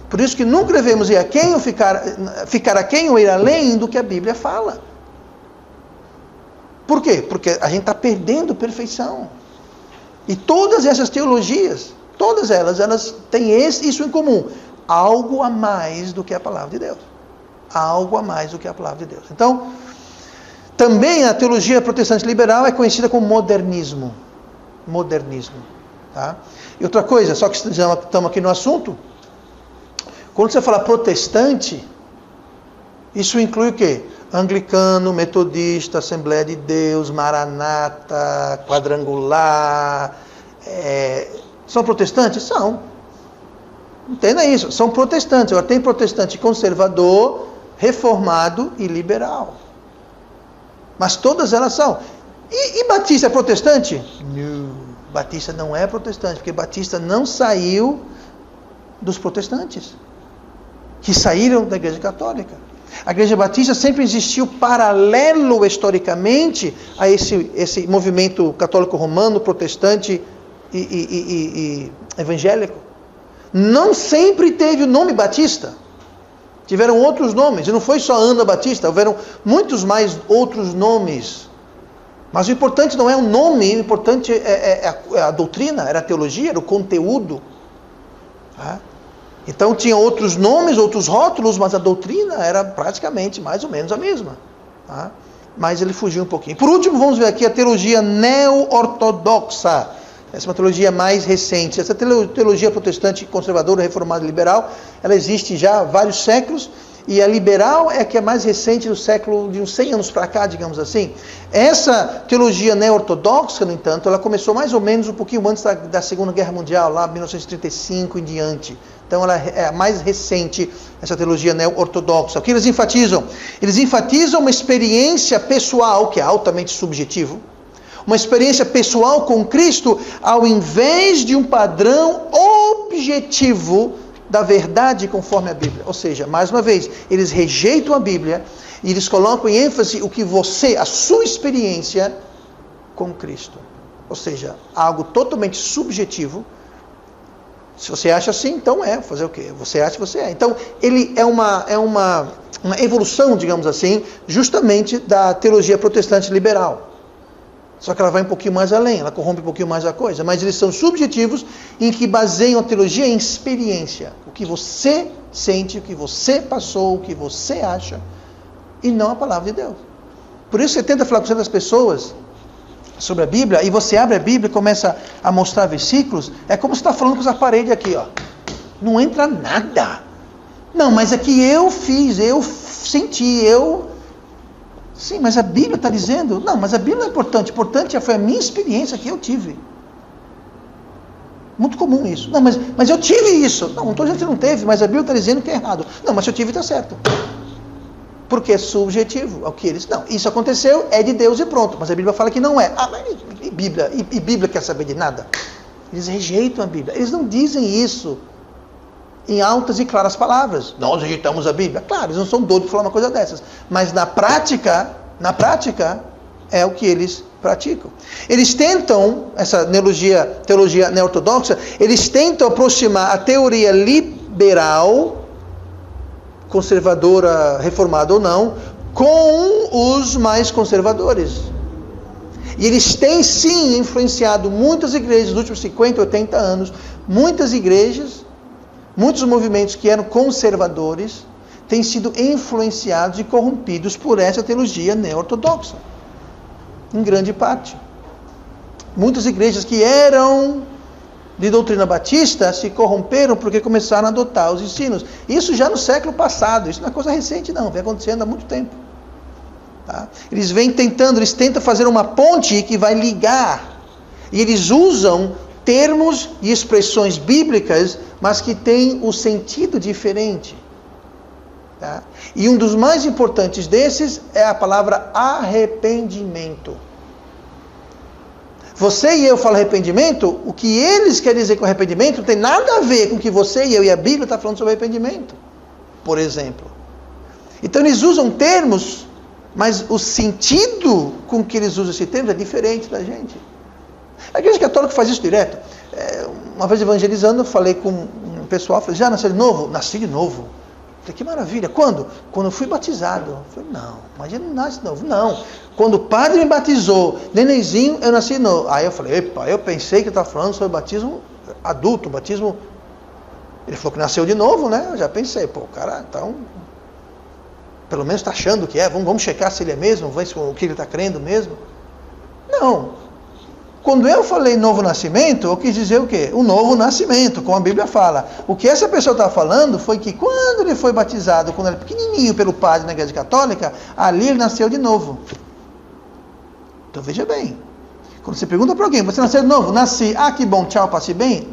Por isso que nunca devemos ir aquém ou ficar aquém ou ir além do que a Bíblia fala. Por quê? Porque a gente está perdendo perfeição. E todas essas teologias, todas elas têm isso em comum. Algo a mais do que a palavra de Deus. Algo a mais do que a palavra de Deus. Então, também a teologia protestante liberal é conhecida como modernismo. Modernismo. Tá? E outra coisa, só que estamos aqui no assunto, quando você fala protestante, isso inclui o quê? Anglicano, metodista, Assembleia de Deus, Maranata, Quadrangular. São protestantes? São. Entenda isso, são protestantes. Agora tem protestante conservador, reformado e liberal. Mas todas elas são. E Batista é protestante? Não. Batista não é protestante, porque Batista não saiu dos protestantes, que saíram da Igreja Católica. A Igreja Batista sempre existiu paralelo historicamente a esse movimento católico romano, protestante e evangélico. Não sempre teve o nome Batista. Tiveram outros nomes, e não foi só Ana Batista, houveram muitos mais outros nomes. Mas o importante não é o nome, o importante é a doutrina, era a teologia, era o conteúdo. Tá? Então tinha outros nomes, outros rótulos, mas a doutrina era praticamente mais ou menos a mesma. Tá? Mas ele fugiu um pouquinho. Por último, vamos ver aqui a teologia neo-ortodoxa. Essa é uma teologia mais recente. Essa teologia protestante, conservadora, reformada e liberal, ela existe já há vários séculos, e a liberal é a que é mais recente do século, de uns 100 anos para cá, digamos assim. Essa teologia neo-ortodoxa, no entanto, ela começou mais ou menos um pouquinho antes da Segunda Guerra Mundial, lá em 1935 em diante. Então ela é a mais recente, essa teologia neo-ortodoxa. O que eles enfatizam? Eles enfatizam uma experiência pessoal, que é altamente subjetivo, uma experiência pessoal com Cristo, ao invés de um padrão objetivo da verdade conforme a Bíblia. Ou seja, mais uma vez, eles rejeitam a Bíblia e eles colocam em ênfase o que você, a sua experiência com Cristo. Ou seja, algo totalmente subjetivo. Se você acha assim, então fazer o quê? Você acha que você é. Então, ele é uma evolução, digamos assim, justamente da teologia protestante liberal. Só que ela vai um pouquinho mais além, ela corrompe um pouquinho mais a coisa. Mas eles são subjetivos em que baseiam a teologia em experiência. O que você sente, o que você passou, o que você acha, e não a palavra de Deus. Por isso você tenta falar com certas pessoas sobre a Bíblia, e você abre a Bíblia e começa a mostrar versículos, é como se está falando com essa parede aqui, ó. Não entra nada. Não, mas é que eu fiz, eu senti, Sim, mas a Bíblia está dizendo... Não, mas a Bíblia não é importante. Importante foi a minha experiência que eu tive. Muito comum isso. Não, mas eu tive isso. Não estou dizendo que não teve, mas a Bíblia está dizendo que é errado. Não, mas se eu tive, está certo. Porque é subjetivo ao que eles... Não, isso aconteceu, é de Deus e pronto. Mas a Bíblia fala que não é. Ah, mas e Bíblia quer saber de nada? Eles rejeitam a Bíblia. Eles não dizem isso em altas e claras palavras. Nós rejeitamos a Bíblia. Claro, eles não são doidos para falar uma coisa dessas. Mas na prática, é o que eles praticam. Eles tentam, essa teologia neortodoxa, eles tentam aproximar a teoria liberal, conservadora, reformada ou não, com os mais conservadores. E eles têm sim influenciado muitas igrejas nos últimos 50, 80 anos, muitas igrejas, muitos movimentos que eram conservadores têm sido influenciados e corrompidos por essa teologia neo-ortodoxa. Em grande parte. Muitas igrejas que eram de doutrina batista se corromperam porque começaram a adotar os ensinos. Isso já no século passado. Isso não é coisa recente não. Vem acontecendo há muito tempo. Tá? Eles tentam fazer uma ponte que vai ligar. E eles usam termos e expressões bíblicas, mas que têm o sentido diferente. Tá? E um dos mais importantes desses é a palavra arrependimento. Você e eu falam arrependimento, o que eles querem dizer com arrependimento não tem nada a ver com o que você e eu e a Bíblia estão falando sobre arrependimento, por exemplo. Então eles usam termos, mas o sentido com que eles usam esse termo é diferente da gente. A igreja católica faz isso direto. Uma vez evangelizando, eu falei com um pessoal, falei, já nasceu de novo? Nasci de novo. Falei, que maravilha. Quando? Quando eu fui batizado. Eu falei, não, mas ele não nasce de novo. Não. Quando o padre me batizou, nenenzinho, eu nasci de novo. Aí eu falei, epa, eu pensei que ele estava falando sobre batismo adulto, batismo... Ele falou que nasceu de novo, né? Eu já pensei, pô, o cara, então... Pelo menos está achando que é. Vamos checar se ele é mesmo, ver o que ele está crendo mesmo. Não. Quando eu falei novo nascimento, eu quis dizer o quê? O novo nascimento, como a Bíblia fala. O que essa pessoa está falando foi que quando ele foi batizado, quando ele era pequenininho pelo padre na igreja católica, ali ele nasceu de novo. Então veja bem, quando você pergunta para alguém, você nasceu de novo? Nasci, que bom, tchau, passe bem.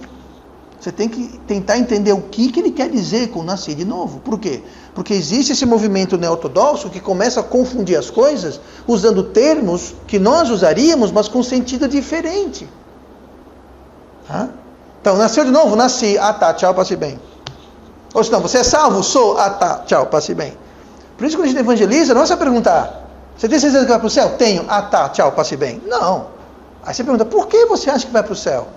Você tem que tentar entender o que ele quer dizer com nascer de novo. Por quê? Porque existe esse movimento neo-ortodoxo que começa a confundir as coisas, usando termos que nós usaríamos, mas com sentido diferente. Então, nasceu de novo? Nasci. Tá, tchau, passe bem. Ou senão, você é salvo? Sou. Tá, tchau, passe bem. Por isso que quando a gente evangeliza, não é só perguntar, você tem certeza que vai para o céu? Tenho. Tá, tchau, passe bem. Não. Aí você pergunta, por que você acha que vai para o céu?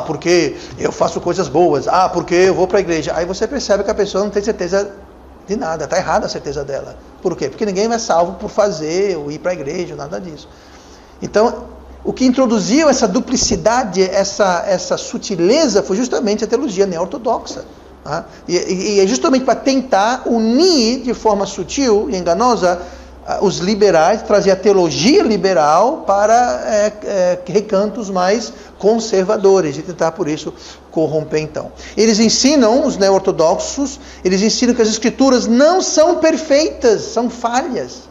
Porque eu faço coisas boas. Porque eu vou para a igreja. Aí você percebe que a pessoa não tem certeza de nada. Está errada a certeza dela. Por quê? Porque ninguém é salvo por fazer ou ir para a igreja, nada disso. Então, o que introduziu essa duplicidade, essa sutileza, foi justamente a teologia neo-ortodoxa. E é justamente para tentar unir de forma sutil e enganosa os liberais, trazer a teologia liberal para recantos mais conservadores e tentar por isso corromper então. Eles ensinam, os neo-ortodoxos, eles ensinam que as escrituras não são perfeitas, são falhas.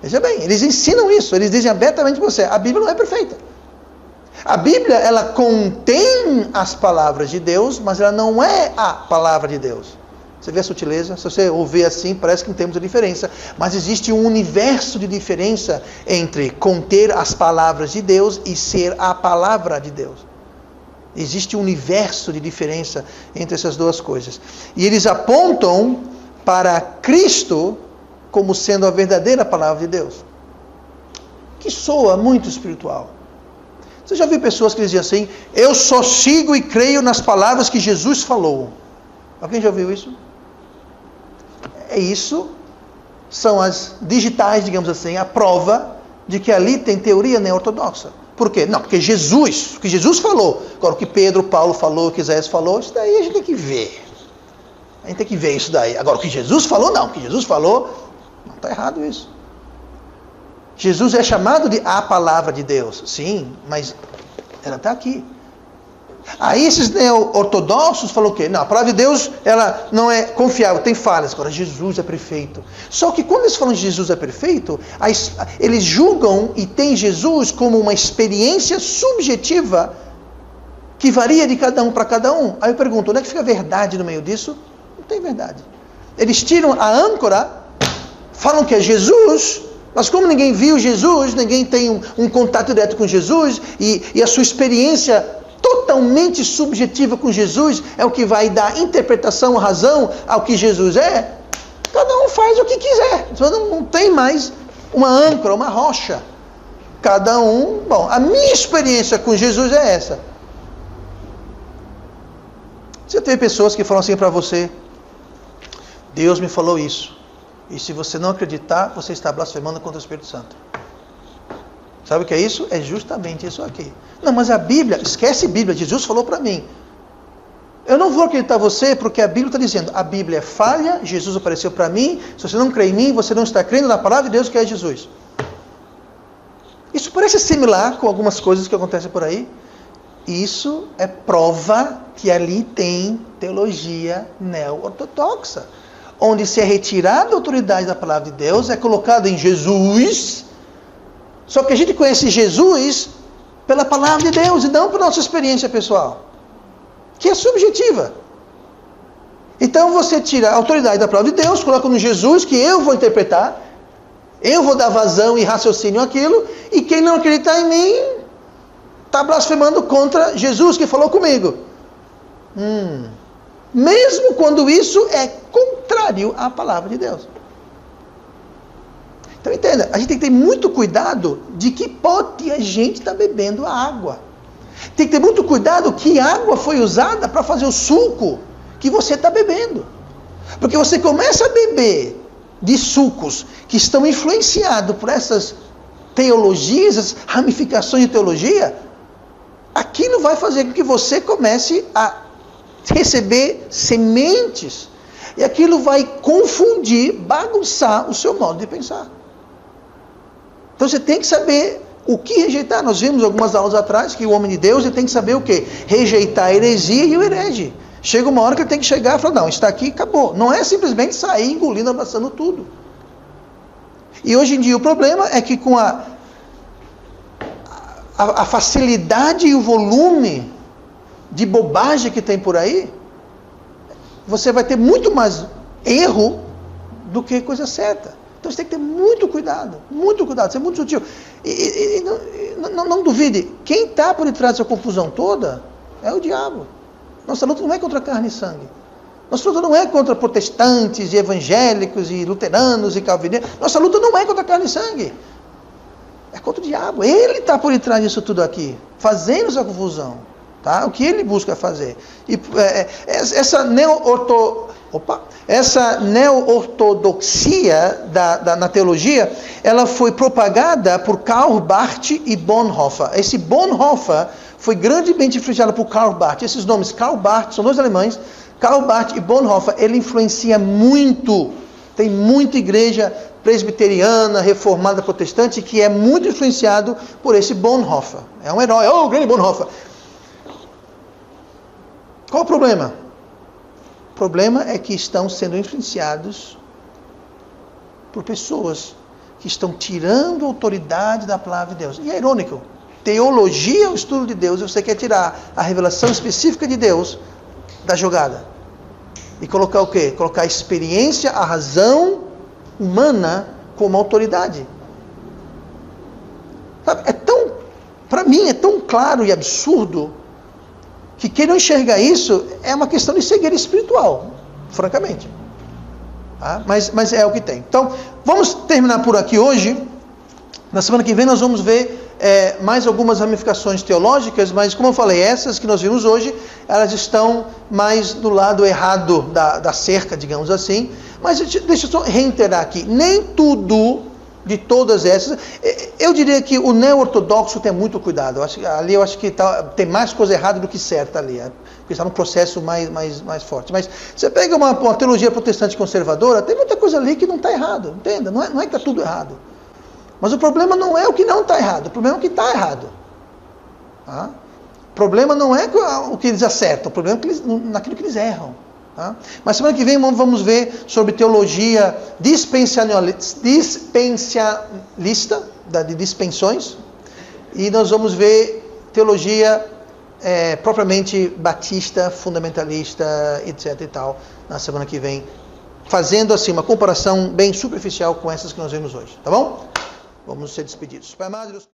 Veja bem, eles ensinam isso, eles dizem abertamente para você, a Bíblia não é perfeita. A Bíblia, ela contém as palavras de Deus, mas ela não é a palavra de Deus. Você vê a sutileza? Se você ouvir assim, parece que não temos a diferença. Mas existe um universo de diferença entre conter as palavras de Deus e ser a palavra de Deus. Existe um universo de diferença entre essas duas coisas. E eles apontam para Cristo como sendo a verdadeira palavra de Deus. Que soa muito espiritual. Você já viu pessoas que dizem assim: eu só sigo e creio nas palavras que Jesus falou. Alguém já ouviu isso? É isso. São as digitais, digamos assim, a prova de que ali tem teoria neo-ortodoxa. Por quê? Não, porque o que Jesus falou. Agora, o que Pedro, Paulo falou, o que Isaías falou, isso daí a gente tem que ver. A gente tem que ver isso daí. Agora, o que Jesus falou, não. O que Jesus falou, não está errado isso. Jesus é chamado de a palavra de Deus. Sim, mas ela está aqui. Aí esses neo-ortodoxos falam o quê? Não, a palavra de Deus, ela não é confiável, tem falhas. Agora, Jesus é perfeito. Só que quando eles falam de Jesus é perfeito, eles julgam e têm Jesus como uma experiência subjetiva que varia de cada um para cada um. Aí eu pergunto, onde é que fica a verdade no meio disso? Não tem verdade. Eles tiram a âncora, falam que é Jesus, mas como ninguém viu Jesus, ninguém tem um contato direto com Jesus, e a sua experiência totalmente subjetiva com Jesus é o que vai dar interpretação, razão ao que Jesus é, cada um faz o que quiser. Não tem mais uma âncora, uma rocha. Cada um, bom, a minha experiência com Jesus é essa. Você tem pessoas que falam assim para você: Deus me falou isso, e se você não acreditar, você está blasfemando contra o Espírito Santo. Sabe o que é isso? É justamente isso aqui. Não, mas a Bíblia, esquece a Bíblia, Jesus falou para mim. Eu não vou acreditar você porque a Bíblia está dizendo, a Bíblia é falha, Jesus apareceu para mim, se você não crê em mim, você não está crendo na palavra de Deus que é Jesus. Isso parece similar com algumas coisas que acontecem por aí. Isso é prova que ali tem teologia neo-ortodoxa, onde se é retirada a autoridade da palavra de Deus, é colocada em Jesus. Só que a gente conhece Jesus pela palavra de Deus e não pela nossa experiência pessoal, que é subjetiva. Então você tira a autoridade da palavra de Deus, coloca no Jesus, que eu vou interpretar, eu vou dar vazão e raciocínio àquilo, e quem não acreditar em mim está blasfemando contra Jesus que falou comigo. Mesmo quando isso é contrário à palavra de Deus. Então entenda, a gente tem que ter muito cuidado de que pote a gente está bebendo a água. Tem que ter muito cuidado que água foi usada para fazer o suco que você está bebendo. Porque você começa a beber de sucos que estão influenciados por essas teologias, essas ramificações de teologia, aquilo vai fazer com que você comece a receber sementes. E aquilo vai confundir, bagunçar o seu modo de pensar. Então você tem que saber o que rejeitar. Nós vimos algumas aulas atrás que o homem de Deus ele tem que saber o quê? Rejeitar a heresia e o herege. Chega uma hora que ele tem que chegar e falar, não, está aqui, acabou. Não é simplesmente sair engolindo, abraçando tudo. E hoje em dia o problema é que com a facilidade e o volume de bobagem que tem por aí, você vai ter muito mais erro do que coisa certa. Então você tem que ter muito cuidado, ser muito sutil. E não duvide, quem está por detrás dessa confusão toda é o diabo. Nossa luta não é contra carne e sangue. Nossa luta não é contra protestantes e evangélicos e luteranos e calvinistas. Nossa luta não é contra carne e sangue. É contra o diabo. Ele está por detrás disso tudo aqui, fazendo essa confusão. Tá? O que ele busca fazer. E essa neo-ortodoxia na teologia, ela foi propagada por Karl Barth e Bonhoeffer. Esse Bonhoeffer foi grandemente influenciado por Karl Barth. Esses nomes, Karl Barth, são dois alemães. Karl Barth e Bonhoeffer, ele influencia muito. Tem muita igreja presbiteriana, reformada, protestante, que é muito influenciado por esse Bonhoeffer. É um herói, o grande Bonhoeffer. Qual o problema? O problema é que estão sendo influenciados por pessoas que estão tirando a autoridade da palavra de Deus. E é irônico. Teologia é o estudo de Deus, e você quer tirar a revelação específica de Deus da jogada. E colocar o quê? Colocar a experiência, a razão humana como autoridade. Sabe, para mim é tão claro e absurdo que quem não enxerga isso é uma questão de cegueira espiritual, francamente. Tá? Mas é o que tem. Então, vamos terminar por aqui hoje. Na semana que vem nós vamos ver mais algumas ramificações teológicas, mas como eu falei, essas que nós vimos hoje, elas estão mais do lado errado da cerca, digamos assim. Mas deixa eu só reiterar aqui, nem tudo de todas essas, eu diria que o neo-ortodoxo tem muito cuidado. Eu acho que tem mais coisa errada do que certa ali, porque está num processo mais forte. Mas você pega uma teologia protestante conservadora, tem muita coisa ali que não está errado, entenda? Não é que está tudo errado. Mas o problema não é o que não está errado, o problema é o que está errado. Tá? O problema não é o que eles acertam, o problema é naquilo que eles erram. Tá? Mas semana que vem vamos ver sobre teologia dispensacionalista, de dispensões, e nós vamos ver teologia propriamente batista, fundamentalista, etc. e tal, na semana que vem, fazendo assim uma comparação bem superficial com essas que nós vemos hoje. Tá bom? Vamos ser despedidos. Pai amado, Deus...